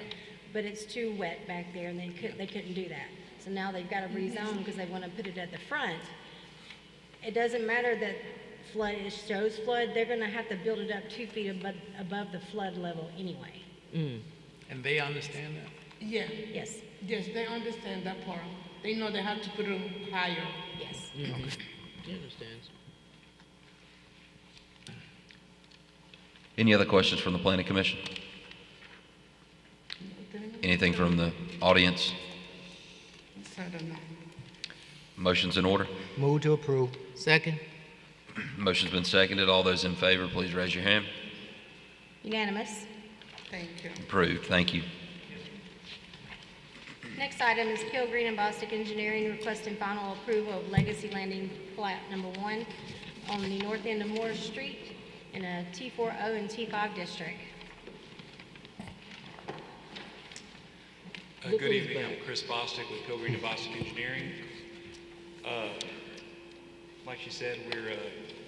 but it's too wet back there and they couldn't do that. So now they've got to rezone because they want to put it at the front. It doesn't matter that it shows flood, they're going to have to build it up 2 feet above the flood level anyway. and they understand that? Yeah. Yes. Yes, they understand that part. They know they have to put it higher. Yes. He understands. Any other questions from the Planning Commission? Anything from the audience? I don't know. Motion's in order. Move to approve. Second. Motion's been seconded. All those in favor, please raise your hand. Unanimous. Thank you. Approved. Thank you. Next item is Kilgreen and Bostic Engineering requesting final approval of Legacy Landing Plat Number 1 on the north end of Moore Street in a T40 and T5 district. Good evening, I'm Chris Bostic with Kilgreen and Bostic Engineering. Like she said, we're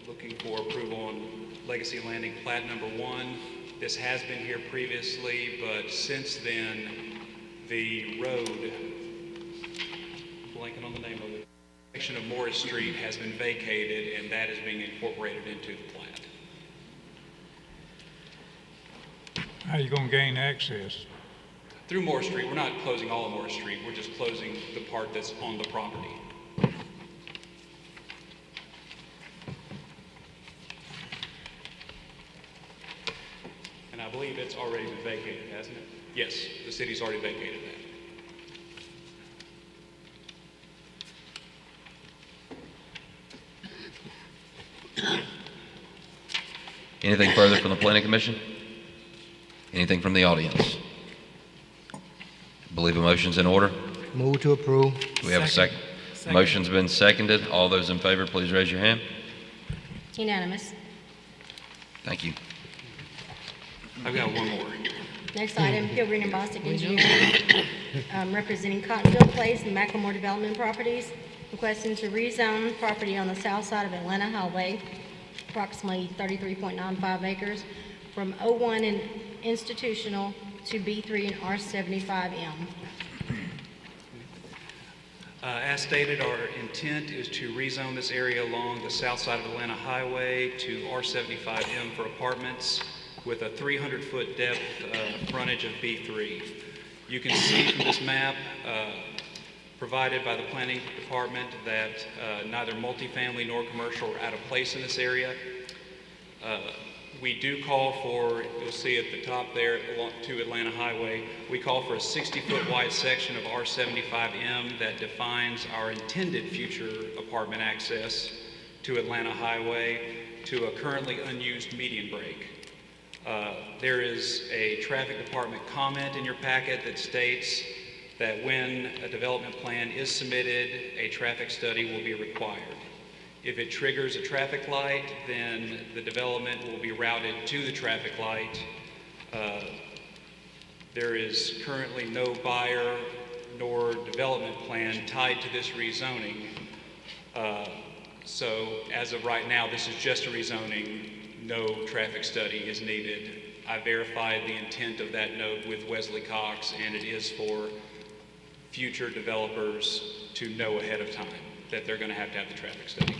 looking for approval on Legacy Landing Plat Number 1. This has been here previously, but since then, the road, blanking on the name of it, section of Morris Street has been vacated, and that is being incorporated into the plat. How you gonna gain access? Through Morris Street, we're not closing all of Morris Street, we're just closing the part that's on the property. And I believe it's already been vacated, hasn't it? Yes, the city's already vacated that. Anything further from the Planning Commission? Anything from the audience? Believe a motion's in order. Move to approve. Do we have a second? Motion's been seconded. All those in favor, please raise your hand. Unanimous. Thank you. I've got one more. Next item, Kilgreen and Bostic Engineering, representing Cottonville Place and Macklemore Development Properties, requesting to rezone property on the south side of Atlanta Highway, approximately 33.95 acres, from O1 and institutional to B3 and R75M. As stated, our intent is to rezone this area along the south side of Atlanta Highway to R75M for apartments with a 300-foot depth frontage of B3. You can see from this map provided by the Planning Department that neither multifamily nor commercial are out of place in this area. We do call for, you'll see at the top there to Atlanta Highway, we call for a 60-foot wide section of R75M that defines our intended future apartment access to Atlanta Highway to a currently unused median break. There is a traffic department comment in your packet that states that when a development plan is submitted, a traffic study will be required. If it triggers a traffic light, then the development will be routed to the traffic light. There is currently no buyer nor development plan tied to this rezoning. So as of right now, this is just a rezoning. No traffic study is needed. I verified the intent of that note with Wesley Cox, and it is for future developers to know ahead of time that they're going to have the traffic study.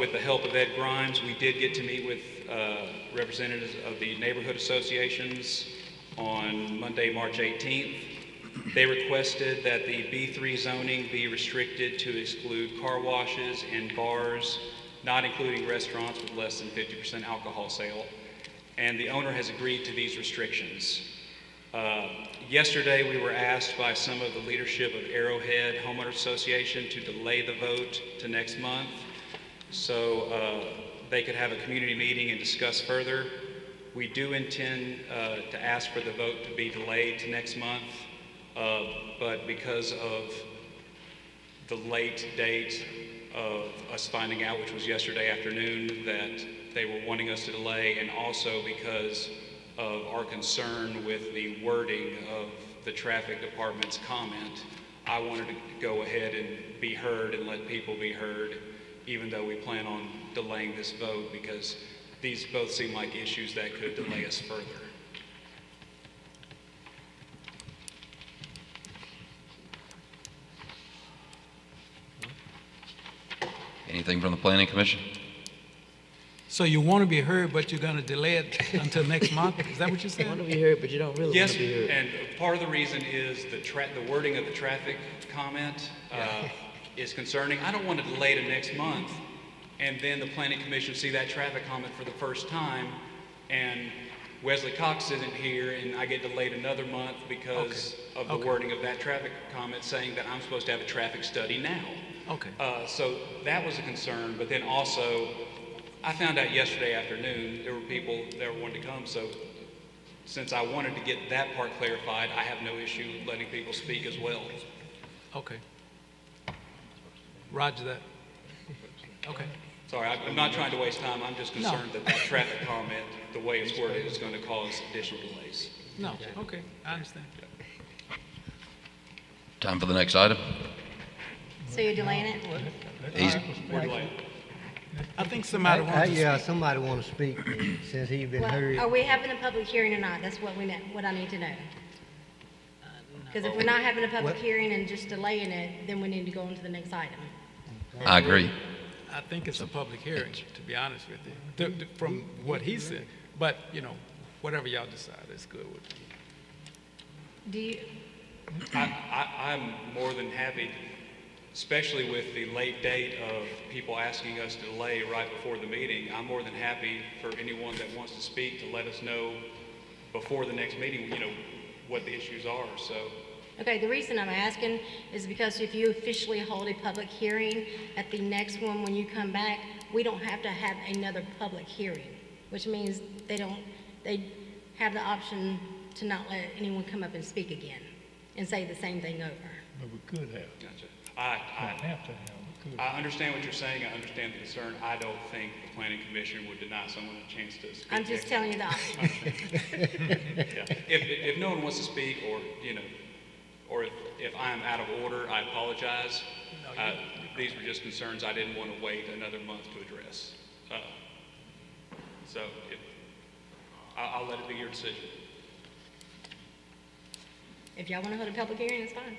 With the help of Ed Grimes, we did get to meet with representatives of the neighborhood associations on Monday, March 18th. They requested that the B3 zoning be restricted to exclude car washes and bars, not including restaurants with less than 50% alcohol sale. And the owner has agreed to these restrictions. Yesterday, we were asked by some of the leadership of Arrowhead Homeowners Association to delay the vote to next month so they could have a community meeting and discuss further. We do intend to ask for the vote to be delayed to next month, but because of the late date of us finding out, which was yesterday afternoon, that they were wanting us to delay, and also because of our concern with the wording of the traffic department's comment, I wanted to go ahead and be heard and let people be heard, even though we plan on delaying this vote, because these both seem like issues that could delay us further. Anything from the Planning Commission? So you want to be heard, but you're going to delay it until next month? Is that what you're saying? You want to be heard, but you don't really want Yes, to be heard. and part of the reason is the wording of the traffic comment is concerning. I don't want to delay to next month, and then the Planning Commission see that traffic comment for the first time, and Wesley Cox isn't here, and I get delayed another month because of the wording of that traffic comment saying that I'm supposed to have a traffic study now. Okay. So that was a concern, but then also, I found out yesterday afternoon there were people that wanted to come, so since I wanted to get that part clarified, I have no issue letting people speak as well. Okay. Roger that. Okay. Sorry, I'm not trying to waste time. I'm just concerned that that traffic comment, the way it's worded, is going to cause additional delays. No, okay, I understand. Time for the next item. So you're delaying it? We're delayed. I think somebody wants to Yeah, somebody want to speak since he's been Well, heard. are we having a public hearing or not? That's what what I need to know. Because if we're not having a public hearing and just delaying it, then we need to go on to the next item. I agree. I think it's a public hearing, to be honest with you, from what he said. But, you know, whatever y'all decide, it's good with me. Do you, I'm more than happy, especially with the late date of people asking us to delay right before the meeting. I'm more than happy for anyone that wants to speak to let us know before the next meeting, you know, what the issues are, so. okay, the reason I'm asking is because if you officially hold a public hearing at the next one, when you come back, we don't have to have another public hearing, which means they have the option to not let anyone come up and speak again and say the same thing over. But we could have. Gotcha. I I understand what you're saying. I understand the concern. I don't think the Planning Commission would deny someone a chance to speak. I'm just telling you the option. Yeah. If no one wants to speak, or, you know, or if I'm out of order, I apologize. These were just concerns I didn't want to wait another month to address. So I'll let it be your decision. If y'all want to hold a public hearing, it's fine.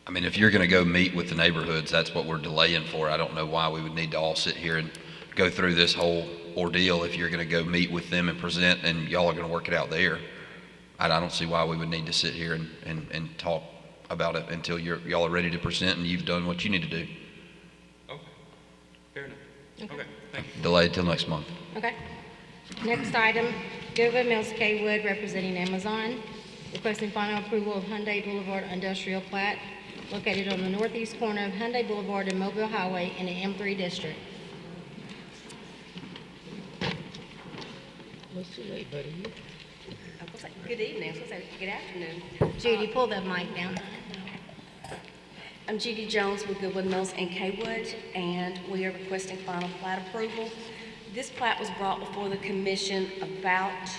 I mean, if you're going to go meet with the neighborhoods, that's what we're delaying for. I don't know why we would need to all sit here and go through this whole ordeal if you're going to go meet with them and present, and y'all are going to work it out there. I don't see why we would need to sit here and talk about it until y'all are ready to present and you've done what you need to do. Okay. Fair enough. Okay. Thank you. Delayed till next month. Okay. Next item, Gilbert Mills K. Wood representing Amazon, requesting final approval of Hyundai Boulevard industrial plat located on the northeast corner of Hyundai Boulevard and Mobile Highway in the M3 district. What's too late, buddy? Good evening. I was going to say good afternoon. Judy, pull that mic down. I'm Judy Jones with Goodwood Mills and Kaywood, and we are requesting final plat approval. This plat was brought before the commission about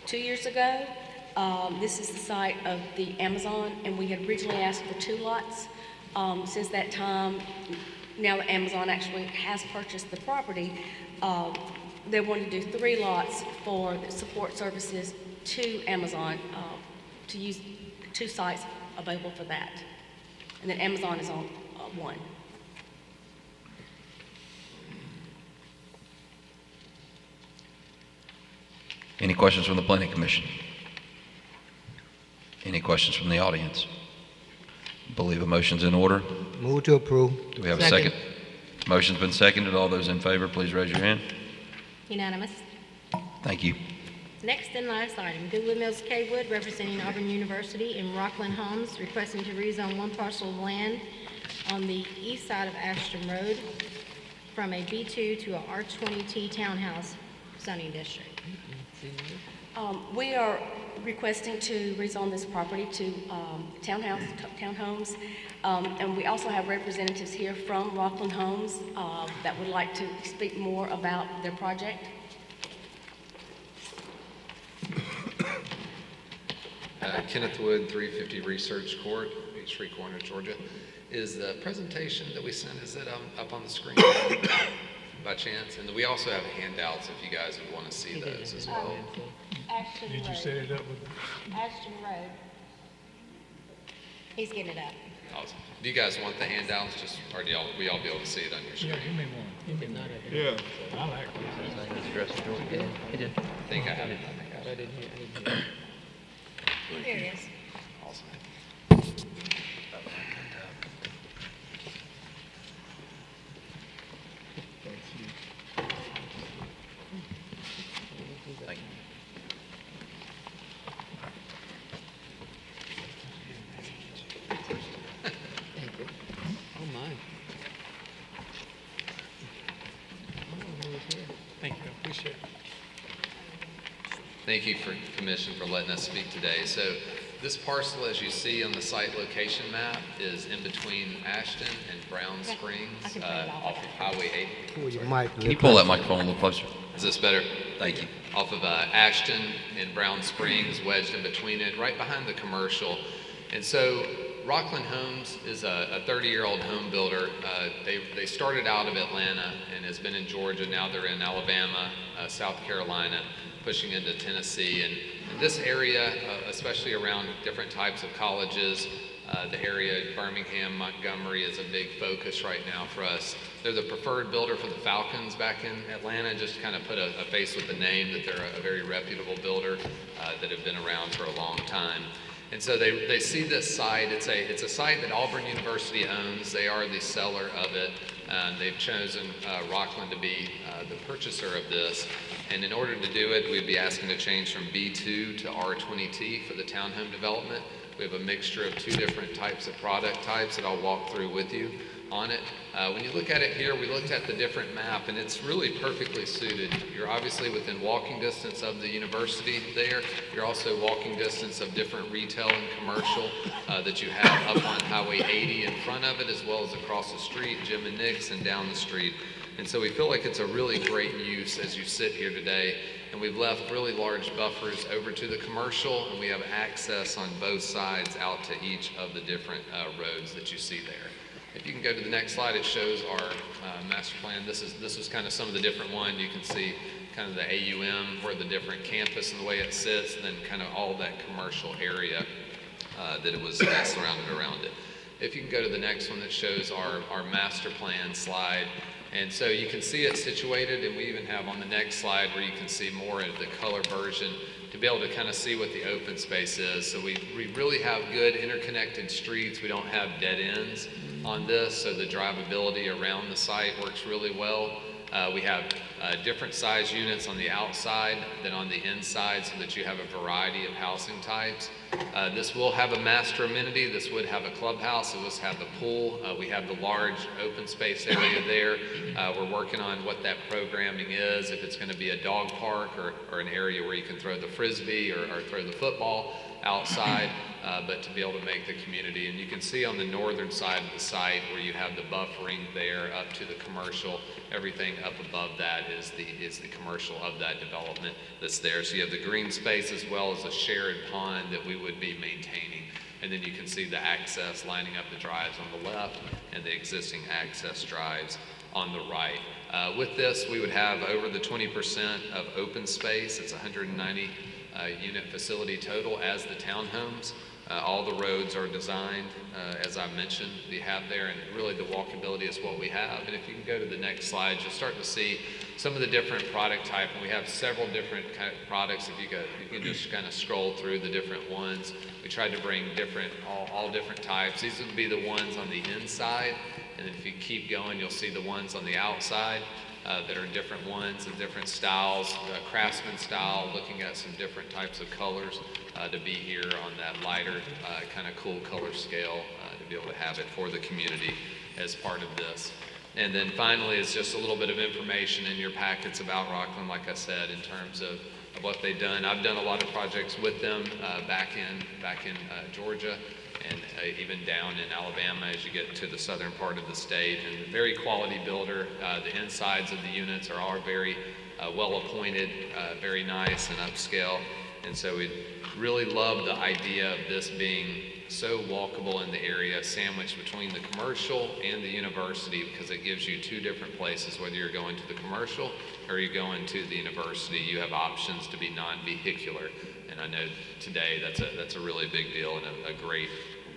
2 years ago. This is the site of the Amazon, and we had originally asked for 2 lots. Since that time, now that Amazon actually has purchased the property, they wanted to do 3 lots for the support services to Amazon, to use 2 sites available for that. And then Amazon is on 1. Any questions from the Planning Commission? Any questions from the audience? Believe a motion's in order. Move to approve. Do we have a second? Motion's been seconded. All those in favor, please raise your hand. Unanimous. Thank you. Next and last item, Goodwood Mills Kaywood, representing Auburn University, and Rockland Homes, requesting to rezone one parcel of land on the east side of Ashton Road from a B2 to a R20T townhouse zoning district. We are requesting to rezone this property to townhomes, and we also have representatives here from Rockland Homes that would like to speak more about their project. Kenneth Wood, 350 Research Court, Peachtree Corner, Georgia. Is the presentation that we sent, is it up on the screen by chance? And we also have handouts if you guys would want to see those as well. Ashton Did you Road. set it up with? Ashton Road. He's getting it up. Awesome. Do you guys want the handouts, or do we all be able to see it on your screen? Yeah, give me one. Give me one. Yeah. I like it. I think I have it. I didn't hear. Here it is. Awesome. Thank you. Oh, my. Thank you, I appreciate it. Thank you for Commission for letting us speak today. So this parcel, as you see on the site location map, is in between Ashton and Brown Springs off of Highway 80. Pull your mic. Can you pull that microphone a little closer? Is this better? Thank you. Off of Ashton and Brown Springs, wedged in between it, right behind the commercial. And so Rockland Homes is a 30-year-old home builder. They started out of Atlanta and has been in Georgia. Now they're in Alabama, South Carolina, pushing into Tennessee. And in this area, especially around different types of colleges, the area, Birmingham, Montgomery is a big focus right now for us. They're the preferred builder for the Falcons back in Atlanta, just to kind of put a face with the name that they're a very reputable builder that have been around for a long time. And so they see this site. It's a site that Auburn University owns. They are the seller of it. They've chosen Rockland to be the purchaser of this. And in order to do it, we'd be asking to change from B2 to R20T for the townhome development. We have a mixture of two different types of product types that I'll walk through with you on it. When you look at it here, we looked at the different map, and it's really perfectly suited. You're obviously within walking distance of the university there. You're also walking distance of different retail and commercial that you have up on Highway 80 in front of it, as well as across the street, Jim and Nick's, and down the street. And so we feel like it's a really great use as you sit here today. And we've left really large buffers over to the commercial, and we have access on both sides out to each of the different roads that you see there. If you can go to the next slide, it shows our master plan. This is kind of some of the different ones. You can see kind of the AUM, where the different campus and the way it sits, and then kind of all that commercial area that it was surrounded around it. If you can go to the next one that shows our master plan slide. And so you can see it situated, and we even have on the next slide where you can see more of the color version to be able to kind of see what the open space is. So we really have good interconnected streets. We don't have dead ends on this, so the drivability around the site works really well. We have different size units on the outside than on the inside, so that you have a variety of housing types. This will have a master amenity. This would have a clubhouse. It will have the pool. We have the large open space area there. We're working on what that programming is, if it's going to be a dog park or an area where you can throw the frisbee or throw the football outside, but to be able to make the community. And you can see on the northern side of the site where you have the buffering there up to the commercial. Everything up above that is the commercial of that development that's there. So you have the green space as well as a shared pond that we would be maintaining. And then you can see the access lining up the drives on the left and the existing access drives on the right. With this, we would have over the 20% of open space. It's 190 unit facility total as the townhomes. All the roads are designed, as I mentioned, we have there, and really the walkability is what we have. And if you can go to the next slide, you'll start to see some of the different product type, and we have several different kind of products. If you go, you can just kind of scroll through the different ones. We tried to bring all different types. These would be the ones on the inside, and then if you keep going, you'll see the ones on the outside. that are different ones and different styles, craftsman style, looking at some different types of colors to be here on that lighter, kind of cool color scale to be able to have it for the community as part of this. And then finally, it's just a little bit of information in your packets about Rockland, like I said, in terms of what they've done. I've done a lot of projects with them back in Georgia and even down in Alabama as you get to the southern part of the state. And a very quality builder. The insides of the units are all very well appointed, very nice and upscale. And so we really love the idea of this being so walkable in the area, sandwiched between the commercial and the university, because it gives you two different places. Whether you're going to the commercial or you're going to the university, you have options to be non-vehicular. And I know today that's a really big deal and a great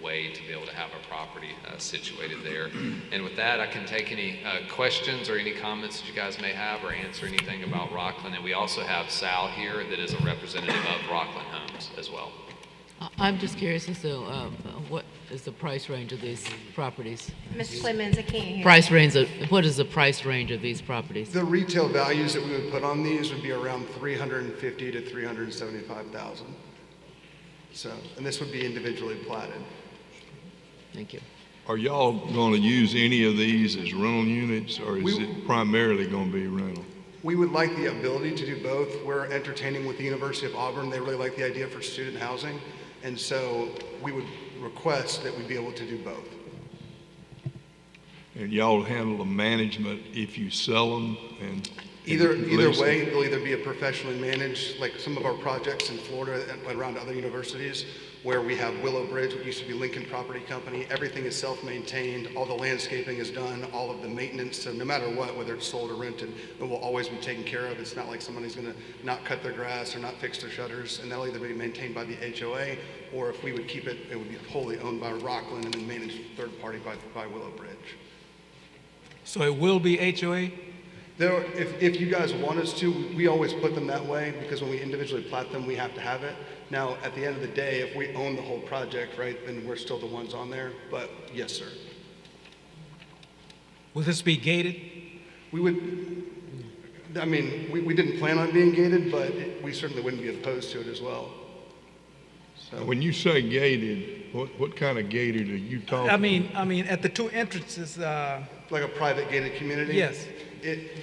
way to be able to have a property situated there. And with that, I can take any questions or any comments that you guys may have or answer anything about Rockland. And we also have Sal here that is a representative of Rockland Homes as well. I'm just curious as to what is the price range of these properties? Mr. Clemens, I can't hear. Price range what is the price range of these properties? The retail values that we would put on these would be around $350,000 to $375,000. So, and this would be individually platted. Thank you. Are y'all going to use any of these as rental units, or is it primarily going to be rental? We would like the ability to do both. We're entertaining with the University of Auburn. They really like the idea for student housing. And so we would request that we be able to do both. And y'all handle the management if you sell them and Either lease them? way, they'll either be a professionally managed, like some of our projects in Florida and around other universities, where we have Willow Bridge, what used to be Lincoln Property Company. Everything is self-maintained. All the landscaping is done, all of the maintenance. So no matter what, whether it's sold or rented, it will always be taken care of. It's not like somebody's going to not cut their grass or not fix their shutters, and that'll either be maintained by the HOA, or if we would keep it, it would be wholly owned by Rockland and then managed third party by Willow Bridge. So it will be HOA? There, if you guys want us to, we always put them that way, because when we individually plat them, we have to have it. Now, at the end of the day, if we own the whole project, right, then we're still the ones on there. But yes, sir. Will this be gated? We would, I mean, we didn't plan on being gated, but we certainly wouldn't be opposed to it as well. So. When you say gated, what kind of gated are you talking? I mean, at the two entrances. Like a private gated community? Yes.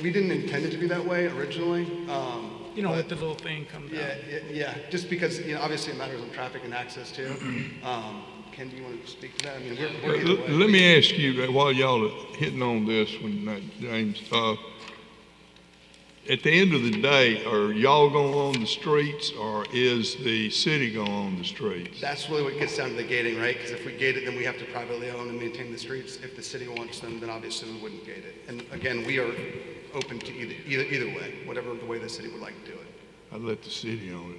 We didn't intend it to be that way originally. You know, let the little thing come down. Yeah, just because, you know, obviously it matters on traffic and access too. Ken, do you want to speak to that? I mean, we're either way. Let me ask you, while y'all are hitting on this one, James, at the end of the day, are y'all going to own the streets, or is the city going to own the streets? That's really what gets down to the gating, right? Because if we gate it, then we have to privately own and maintain the streets. If the city wants them, then obviously we wouldn't gate it. And again, we are open to either way, whatever the way the city would like to do it. I'd let the city own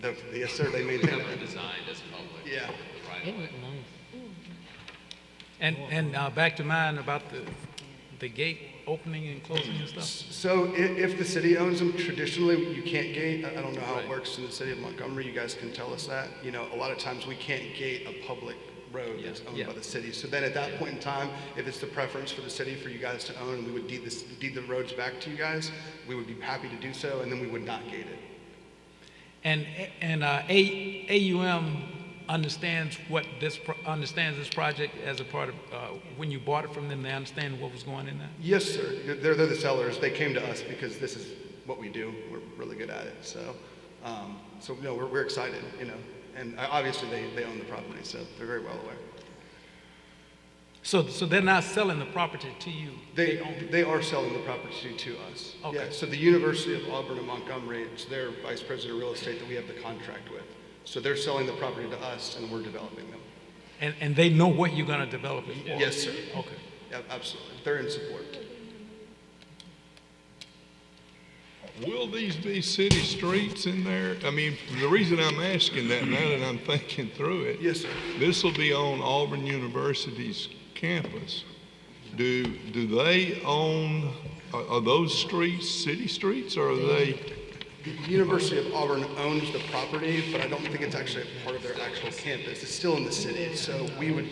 it. Yes, sir, they maintain it. Designed as public. Yeah. It looked nice. And back to mine about the gate opening and closing and stuff? So if the city owns them, traditionally you can't gate. I don't know how it works in the city of Montgomery. You guys can tell us that. You know, a lot of times we can't gate a public road that's owned by the city. So then at that point in time, if it's the preference for the city for you guys to own and we would deed the roads back to you guys, we would be happy to do so, and then we would not gate it. And AUM understands this project as a part of, when you bought it from them, they understand what was going in there? Yes, sir. They're the sellers. They came to us because this is what we do. We're really good at it. So, you know, we're excited, you know, and obviously they own the property, so they're very well aware. So they're not selling the property to you? They are selling the property to us. Okay. Yeah, so the University of Auburn and Montgomery, it's their vice president of real estate that we have the contract with. So they're selling the property to us, and we're developing them. And they know what you're going to develop it for? Yes, sir. Okay. Yeah, absolutely. They're in support. Will these be city streets in there? I mean, the reason I'm asking that, now that I'm thinking through it. Yes, sir. This will be on Auburn University's campus. Do they own, are those streets city streets, or are they The University of Auburn owns the property, but I don't think it's actually a part of their actual campus. It's still in the city, so we would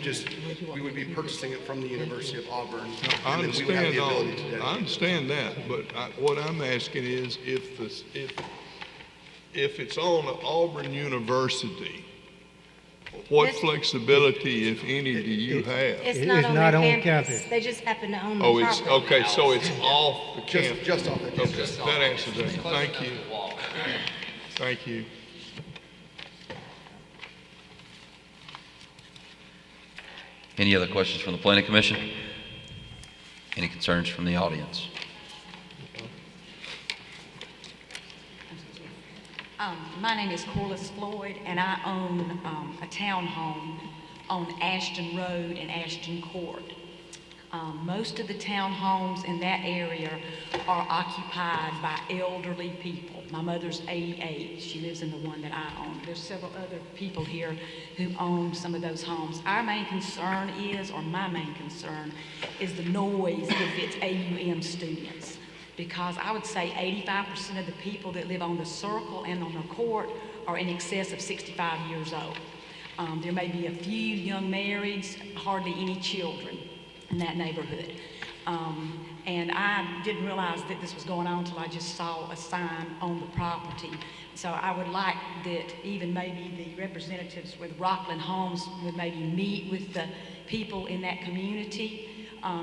be purchasing it from the University of Auburn. I and then we would have the ability to understand, dedicate I understand that, but what I'm asking is if it's on Auburn University, what flexibility, if any, do you have? It's not on campus. They just happen to own the Oh, property. it's, okay, so it's off the campus? Just off the campus. Okay, that answers that. Thank you. Thank you. Any other questions from the Planning Commission? Any concerns from the audience? My name is Corliss Floyd, and I own a townhome on Ashton Road and Ashton Court. Most of the townhomes in that area are occupied by elderly people. My mother's 88. She lives in the one that I own. There's several other people here who own some of those homes. Our main concern is, or my main concern, is the noise if it's AUM students. Because I would say 85% of the people that live on the circle and on the court are in excess of 65 years old. There may be a few young marrieds, hardly any children in that neighborhood. And I didn't realize that this was going on until I just saw a sign on the property. So I would like that even maybe the representatives with Rockland Homes would maybe meet with the people in that community,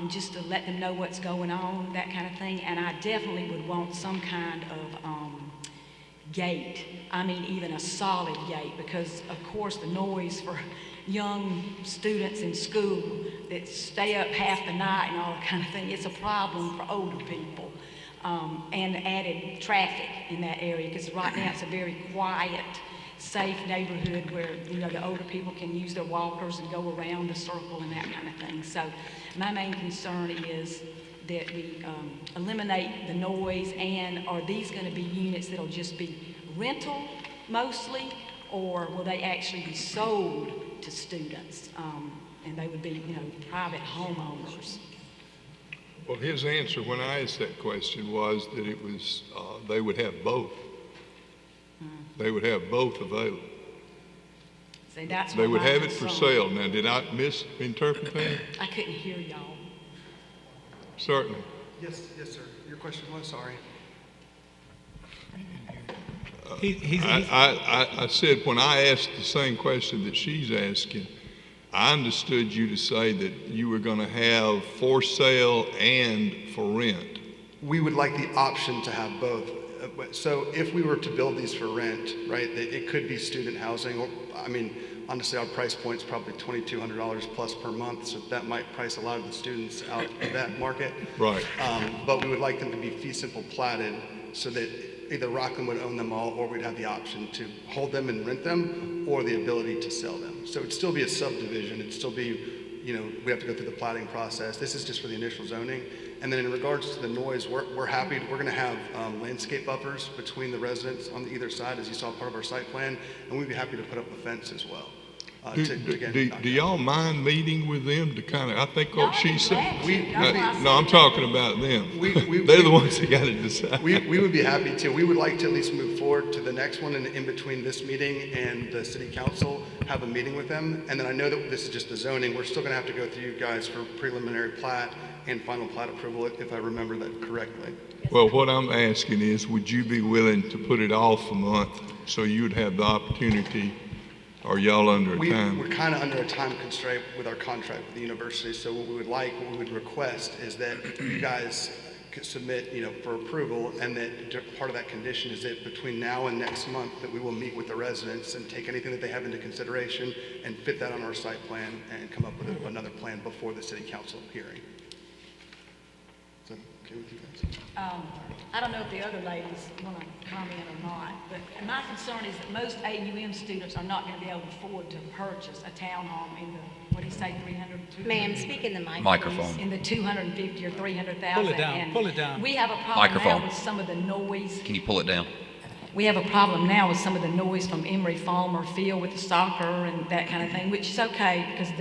just to let them know what's going on, that kind of thing. And I definitely would want some kind of gate. I mean, even a solid gate, because of course the noise for young students in school that stay up half the night and all that kind of thing, it's a problem for older people. And added traffic in that area, because right now it's a very quiet, safe neighborhood where, you know, the older people can use their walkers and go around the circle and that kind of thing. So my main concern is that we eliminate the noise, and are these going to be units that'll just be rental mostly, or will they actually be sold to students, and they would be, you know, private homeowners? Well, his answer when I asked that question was that it was, they would have both. They would have both available. See, that's They what would my have it for concern- sale. Now, did I misinterpret that? I couldn't hear y'all. Certainly. Yes, sir. Your question was, sorry. I said when I asked the same question that she's asking, I understood you to say that you were going to have for sale and for rent. We would like the option to have both. So if we were to build these for rent, right, it could be student housing, or, I mean, honestly, our price point's probably $2,200 plus per month, so that might price a lot of the students out of that market. Right. But we would like them to be fee simple platted so that either Rockland would own them all, or we'd have the option to hold them and rent them, or the ability to sell them. So it'd still be a subdivision. It'd still be, you know, we have to go through the platting process. This is just for the initial zoning. And then in regards to the noise, we're happy. We're going to have landscape buffers between the residents on either side, as you saw part of our site plan, and we'd be happy to put up a fence as well. Do y'all mind meeting with them to kind of, I think what she said, No, no, I'm talking about them. They're the ones that got to decide. We would be happy to. We would like to at least move forward to the next one, and in between this meeting and the city council, have a meeting with them. And then I know that this is just the zoning. We're still going to have to go through you guys for preliminary plat and final plat approval, if I remember that correctly. Well, what I'm asking is, would you be willing to put it off a month so you'd have the opportunity? Or y'all under a time? We're kind of under a time constraint with our contract with the university. So what we would request is that you guys could submit, you know, for approval, and that part of that condition is that between now and next month that we will meet with the residents and take anything that they have into consideration and fit that on our site plan and come up with another plan before the city council hearing. Is that okay with you guys? I don't know if the other ladies want to comment or not, but my concern is that most AUM students are not going to be able to afford to purchase a townhome in the, what do you say, 300? Ma'am, speak in the mic, Microphone. please. In the 250 or 300,000. Pull it down, And pull it down. We have a problem Microphone. now with some of the noise. Can you pull it down? we have a problem now with some of the noise from Emery Farmer Field with the soccer and that kind of thing, which is okay because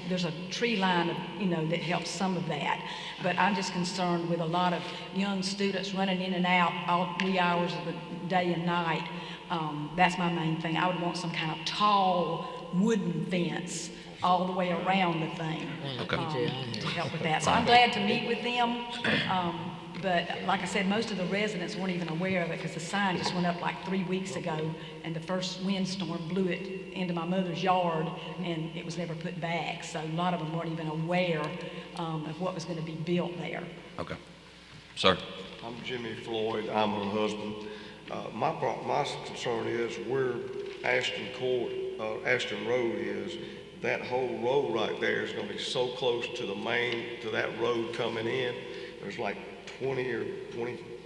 there's a tree line, that helps some of that. But I'm just concerned with a lot of young students running in and out all 3 hours of the day and night. That's my main thing. I would want some kind of tall wooden fence all the way around the thing to help with that. So I'm glad to meet with them. But like I said, most of the residents weren't even aware of it because the sign just went up like 3 weeks ago, and the first windstorm blew it into my mother's yard, and it was never put back. So a lot of them weren't even aware of what was going to be built there. Okay. Sir? I'm Jimmy Floyd. I'm her husband. My concern is where Ashton Road is. That whole road right there is going to be so close to to that road coming in. There's like 20,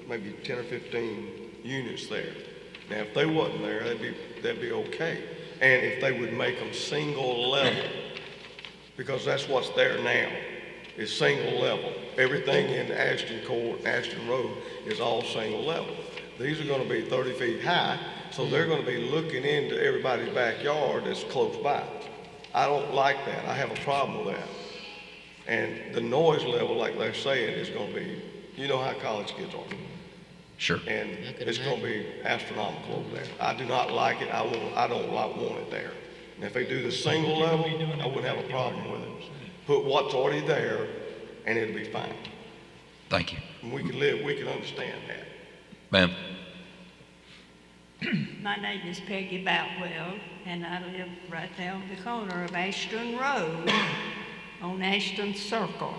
maybe 10 or 15 units there. Now, if they wasn't there, that'd be okay. And if they would make them single level, because that's what's there now, is single level. Everything in Ashton Road is all single level. These are going to be 30 feet high, so they're going to be looking into everybody's backyard that's close by. I don't like that. I have a problem with that. And the noise level, like they're saying, is going to be, you know how college kids are. Sure. And it's going to be astronomical over there. I do not like it. I don't want it there. And if they do the single level, I wouldn't have a problem with it. Put what's already there, and it'll be fine. Thank you. And we can understand that. Ma'am. My name is Peggy Boutwell, and I live right there on the corner of Ashton Road on Ashton Circle.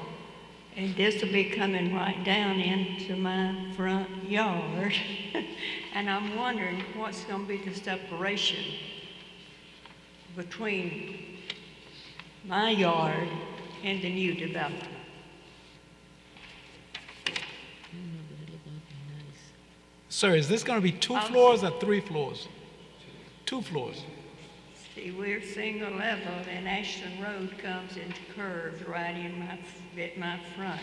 And this will be coming right down into my front yard. And I'm wondering what's going to be the separation between my yard and the new development. Sir, is this going to be 2 floors or 3 floors? 2 floors. See, we're single level, and Ashton Road comes into curves right in at my front.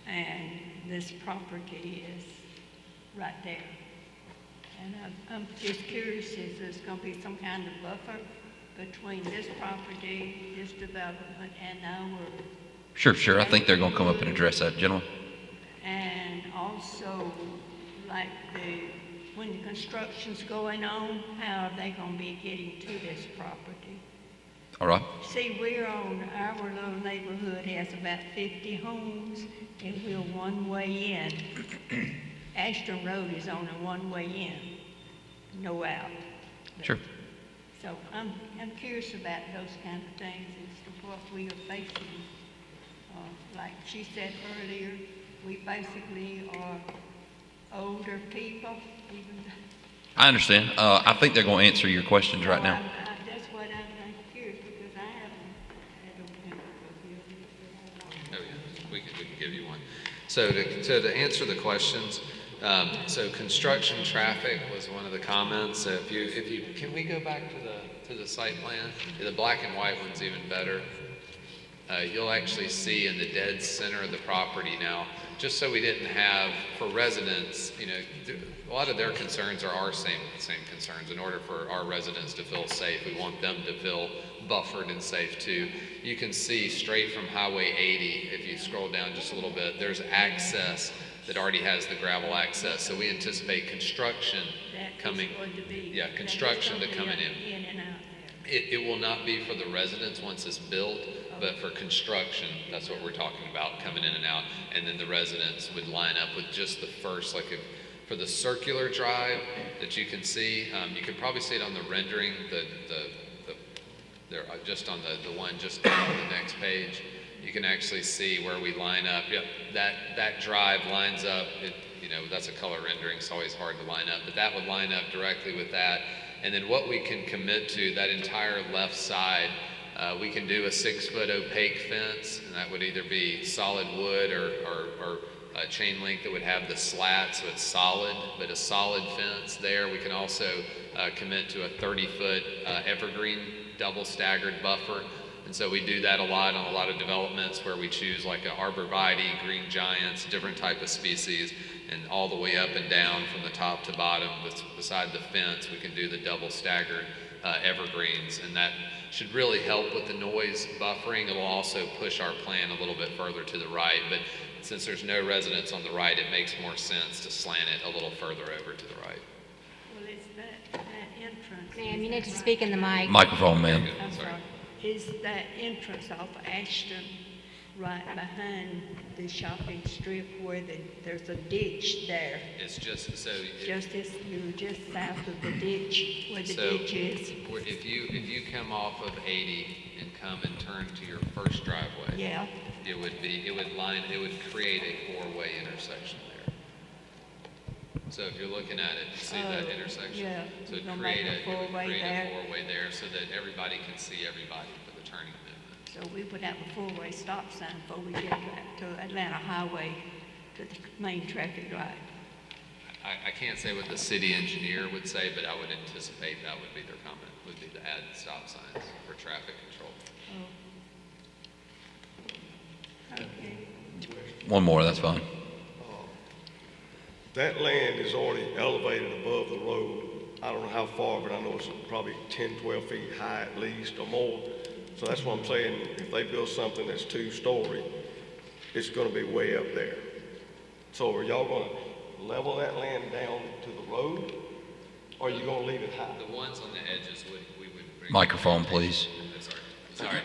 And this property is right there. And I'm just curious, is there's going to be some kind of buffer between this property, this development, and our... Sure. I think they're going to come up and address that. Gentlemen? And also, like when the construction's going on, how are they going to be getting to this property? All right. See, our little neighborhood has about 50 homes, and we're one way in. Ashton Road is only one way in, no out. Sure. So I'm curious about those kind of things as to what we are facing. Like she said earlier, we basically are older people. I understand. I think they're going to answer your questions right now. That's what I'm curious, because I haven't. Oh, yeah, we can give you one. So to answer the questions, so construction traffic was one of the comments. So if you can we go back to the site plan? The black and white one's even better. You'll actually see in the dead center of the property now, just so we didn't have, for residents, a lot of their concerns are our same concerns. In order for our residents to feel safe, we want them to feel buffered and safe too. You can see straight from Highway 80, if you scroll down just a little bit, there's access that already has the gravel access. So we anticipate construction coming, construction to coming in. It will not be for the residents once it's built, but for construction, that's what we're talking about, coming in and out. And then the residents would line up with just the first, for the circular drive that you can see, you can probably see it on the rendering, just on the one just on the next page. You can actually see where we line up. Yep, that drive lines up. That's a color rendering. It's always hard to line up, but that would line up directly with that. And then what we can commit to, that entire left side, we can do a 6-foot opaque fence, and that would either be solid wood or a chain link that would have the slat, so it's solid, but a solid fence there. We can also commit to a 30-foot evergreen double staggered buffer And so we do that a lot on a lot of developments where we choose like an arborvitae, green giants, different type of species, and all the way up and down from the top to bottom beside the fence, we can do the double staggered evergreens, and that should really help with the noise buffering. It will also push our plan a little bit further to the right, but since there's no residents on the right, it makes more sense to slant it a little further over to the right. Well, is that entrance? Ma'am, you need to speak in the mic. Microphone, ma'am. I'm sorry. Is that entrance off Ashton right behind the shopping strip where there's a ditch there? It's just so. You're just south of the ditch where the ditch is. If you come off of 80 and come and turn to your first driveway, yeah, it would create a four-way intersection there. So if you're looking at it, you see that intersection. Yeah, so it would create create a four-way there so that everybody can see everybody for the turning movement. So we would have a four-way stop sign before we get back to Atlanta Highway to the main traffic light. I can't say what the city engineer would say, but I would anticipate that would be their comment, would be to add stop signs for traffic control. Oh. Okay. One more, that's fine. That land is already elevated above the road. I don't know how far, but I know it's probably 10, 12 feet high at least or more. So that's what I'm saying. If they build something that's 2-story, it's going to be way up there. So are y'all going to level that land down to the road, or are you going to leave it high? The ones on the edges we would bring. Microphone, please. Sorry.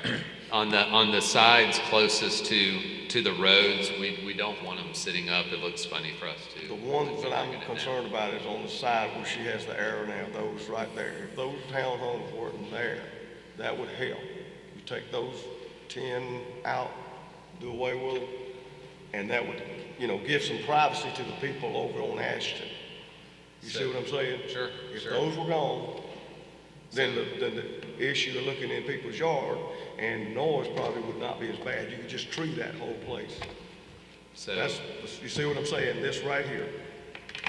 On the sides closest to the roads, we don't want them sitting up. It looks funny for us too. The ones that I'm concerned about is on the side where she has the arrow now, those right there. If those townhomes weren't there, that would help. You take those 10 out, do away with them, and that would, give some privacy to the people over on Ashton. You see what I'm saying? Sure. If those were gone, then the issue of looking in people's yard and noise probably would not be as bad. You could just tree that whole place. So you see what I'm saying? This right here,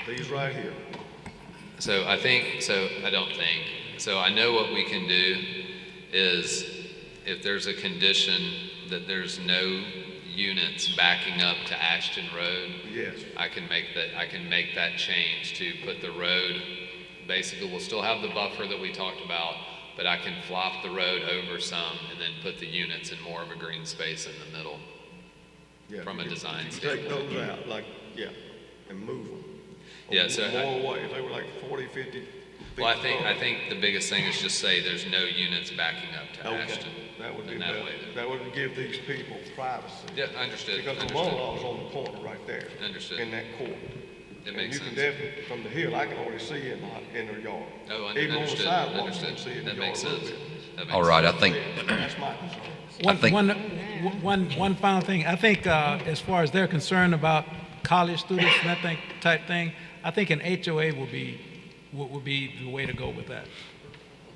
these right here. So I know what we can do is if there's a condition that there's no units backing up to Ashton Road, yes, I can make that change to put the road. Basically, we'll still have the buffer that we talked about, but I can flop the road over some and then put the units in more of a green space in the middle from a design standpoint. Take those out, and move them. Yeah, so more away. If they were like 40, 50 feet. Well, I think the biggest thing is just say there's no units backing up to Ashton. That would be better. That would give these people privacy. Yeah, understood. Because the law is on the corner right there. Understood. In that court. It makes sense. You can definitely, from the hill, I can already see in their yard. Oh, even understood. on the sidewalk, you can see in that the makes yard. sense. All right, I think. That's my concern. One final thing. I think as far as they're concerned about college students and that type thing, I think an HOA would be the way to go with that.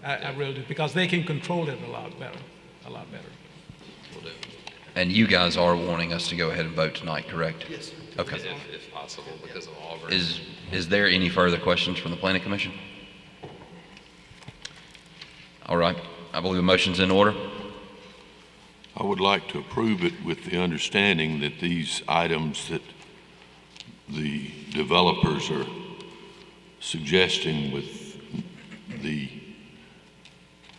I really do, because they can control it a lot better. Will do. And you guys are wanting us to go ahead and vote tonight, correct? Yes. Okay. If possible, because of Auburn. Is there any further questions from the Planning Commission? All right. I believe a motion's in order. I would like to approve it with the understanding that these items that the developers are suggesting with the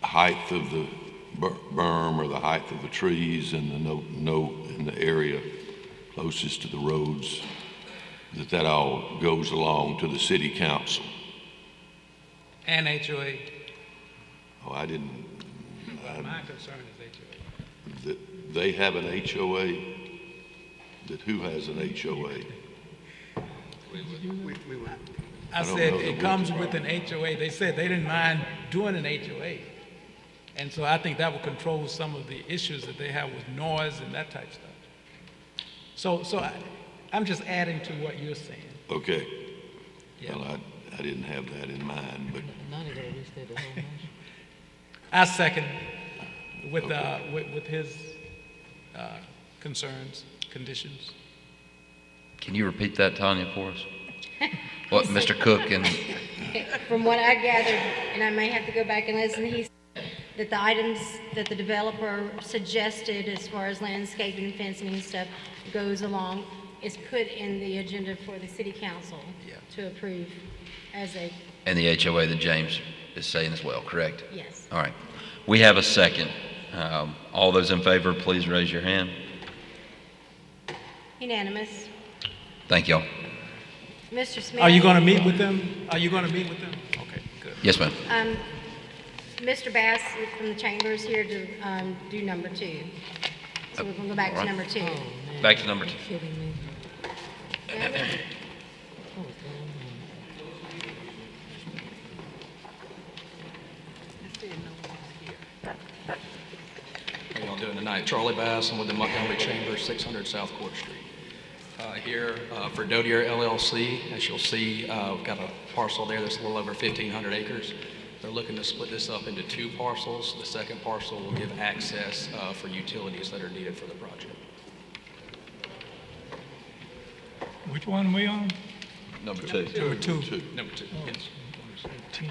height of the berm or the height of the trees and the no in the area closest to the roads, that all goes along to the city council. And HOA. Oh, I didn't. My concern is HOA. That they have an HOA. That who has an HOA? I said it comes with an HOA. They said they didn't mind doing an HOA. And so I think that will control some of the issues that they have with noise and that type of stuff. So I'm just adding to what you're saying. Okay. Yeah. Well, I didn't have that in mind, but I second with his concerns, conditions. Can you repeat that, Tanya, for us? What Mr. Cook and... From what I gathered, and I may have to go back and listen, he said that the items that the developer suggested as far as landscaping and fencing and stuff goes along is put in the agenda for the city council to approve as a, And the HOA that James is saying as well, correct? yes. All right. We have a second. All those in favor, please raise your hand. Unanimous. Thank y'all. Mr. Smith? Are you going to meet with them? Are you going to meet with them? Okay, good. Yes, ma'am. Mr. Bass from the chamber is here to do number 2. So we're going to go back to All right. number 2. Back to number 2. How y'all doing tonight? Charlie Bass, I'm with the Montgomery Chamber, 600 South Court Street. Here for Dotier LLC, as you'll see, we've got a parcel there that's a little over 1,500 acres. They're looking to split this up into 2 parcels. The second parcel will give access for utilities that are needed for the project. Which one are we on? Number 2. Number 2. Number 2, Oh, yes. I was saying 10.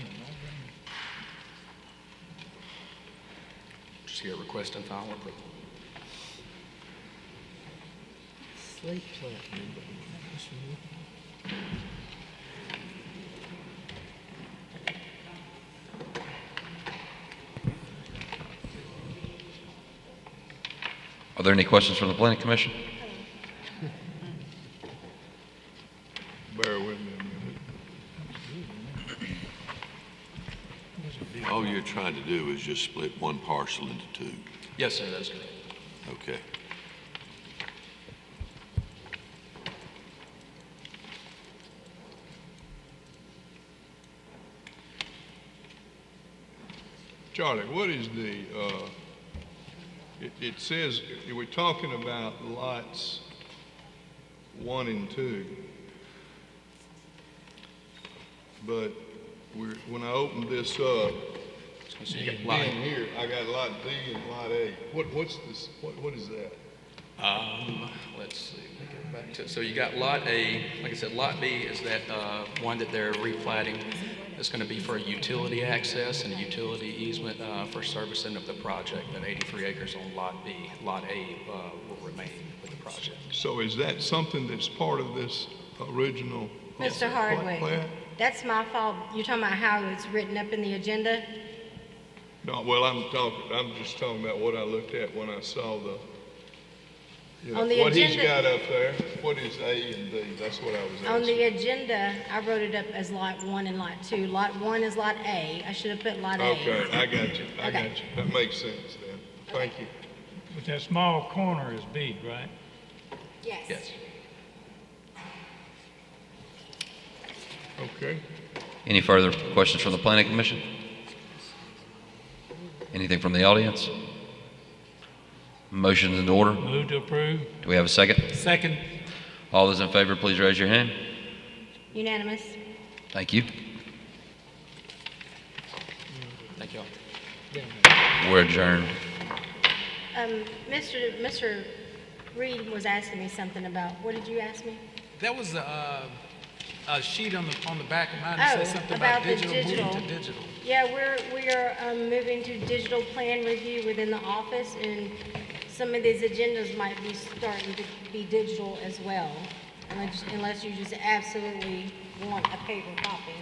Just here requesting final approval. Slate Plat No. Are there any questions from the planning commission? Bear with me a minute. All you're trying to do is just split one parcel into 2. Yes, sir, that's correct. Okay. Charlie, what is the, it says, we're talking about lots 1 and 2. But when I opened this up, So you got in lot, here, I got lot B and lot A. What's this, what is that? let's see, let me get back to it. So you got Lot A, like I said, Lot B is that one that they're replatting. It's going to be for a utility access and a utility easement for servicing of the project. That 83 acres on Lot B. Lot A will remain with the project. So is that something that's part of this original? Mr. Hardwick, plan? that's my fault. You're talking about how it's written up in the agenda? No, well, I'm just talking about what I looked at when I saw the, you know, On the what he's agenda- got up there. What is A and B? That's what I was asking. On the agenda, I wrote it up as Lot 1 and Lot 2. Lot 1 is Lot A. I should have put Lot A. Okay, I got you, I Okay. got you. That makes sense then. Thank you. But that small corner is big, right? Yes. Yes. Okay. Any further questions from the planning commission? Anything from the audience? Motion in order. Move to approve. Do we have a second? Second. All those in favor, please raise your hand. Unanimous. Thank you. Thank you all. We're adjourned. Mr. Reed was asking me something about, what did you ask me? That was a sheet on the back of mine Oh, that said something about about the moving digital. to digital. Yeah, we are moving to digital plan review within the office, and some of these agendas might be starting to be digital as well, unless you just absolutely want a paper copy.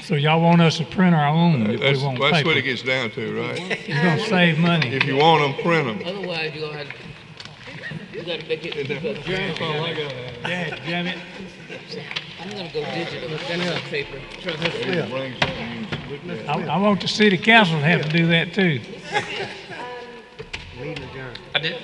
So y'all want us to print our own if we want That's paper? what it gets down to, right? You're gonna save money. If you want them, print them. Otherwise, you're gonna have, you gotta make it, you gotta Yeah, damn it. I'm gonna go digital, that's on paper. I want the city council to have to do that too. Meeting adjourned. I did.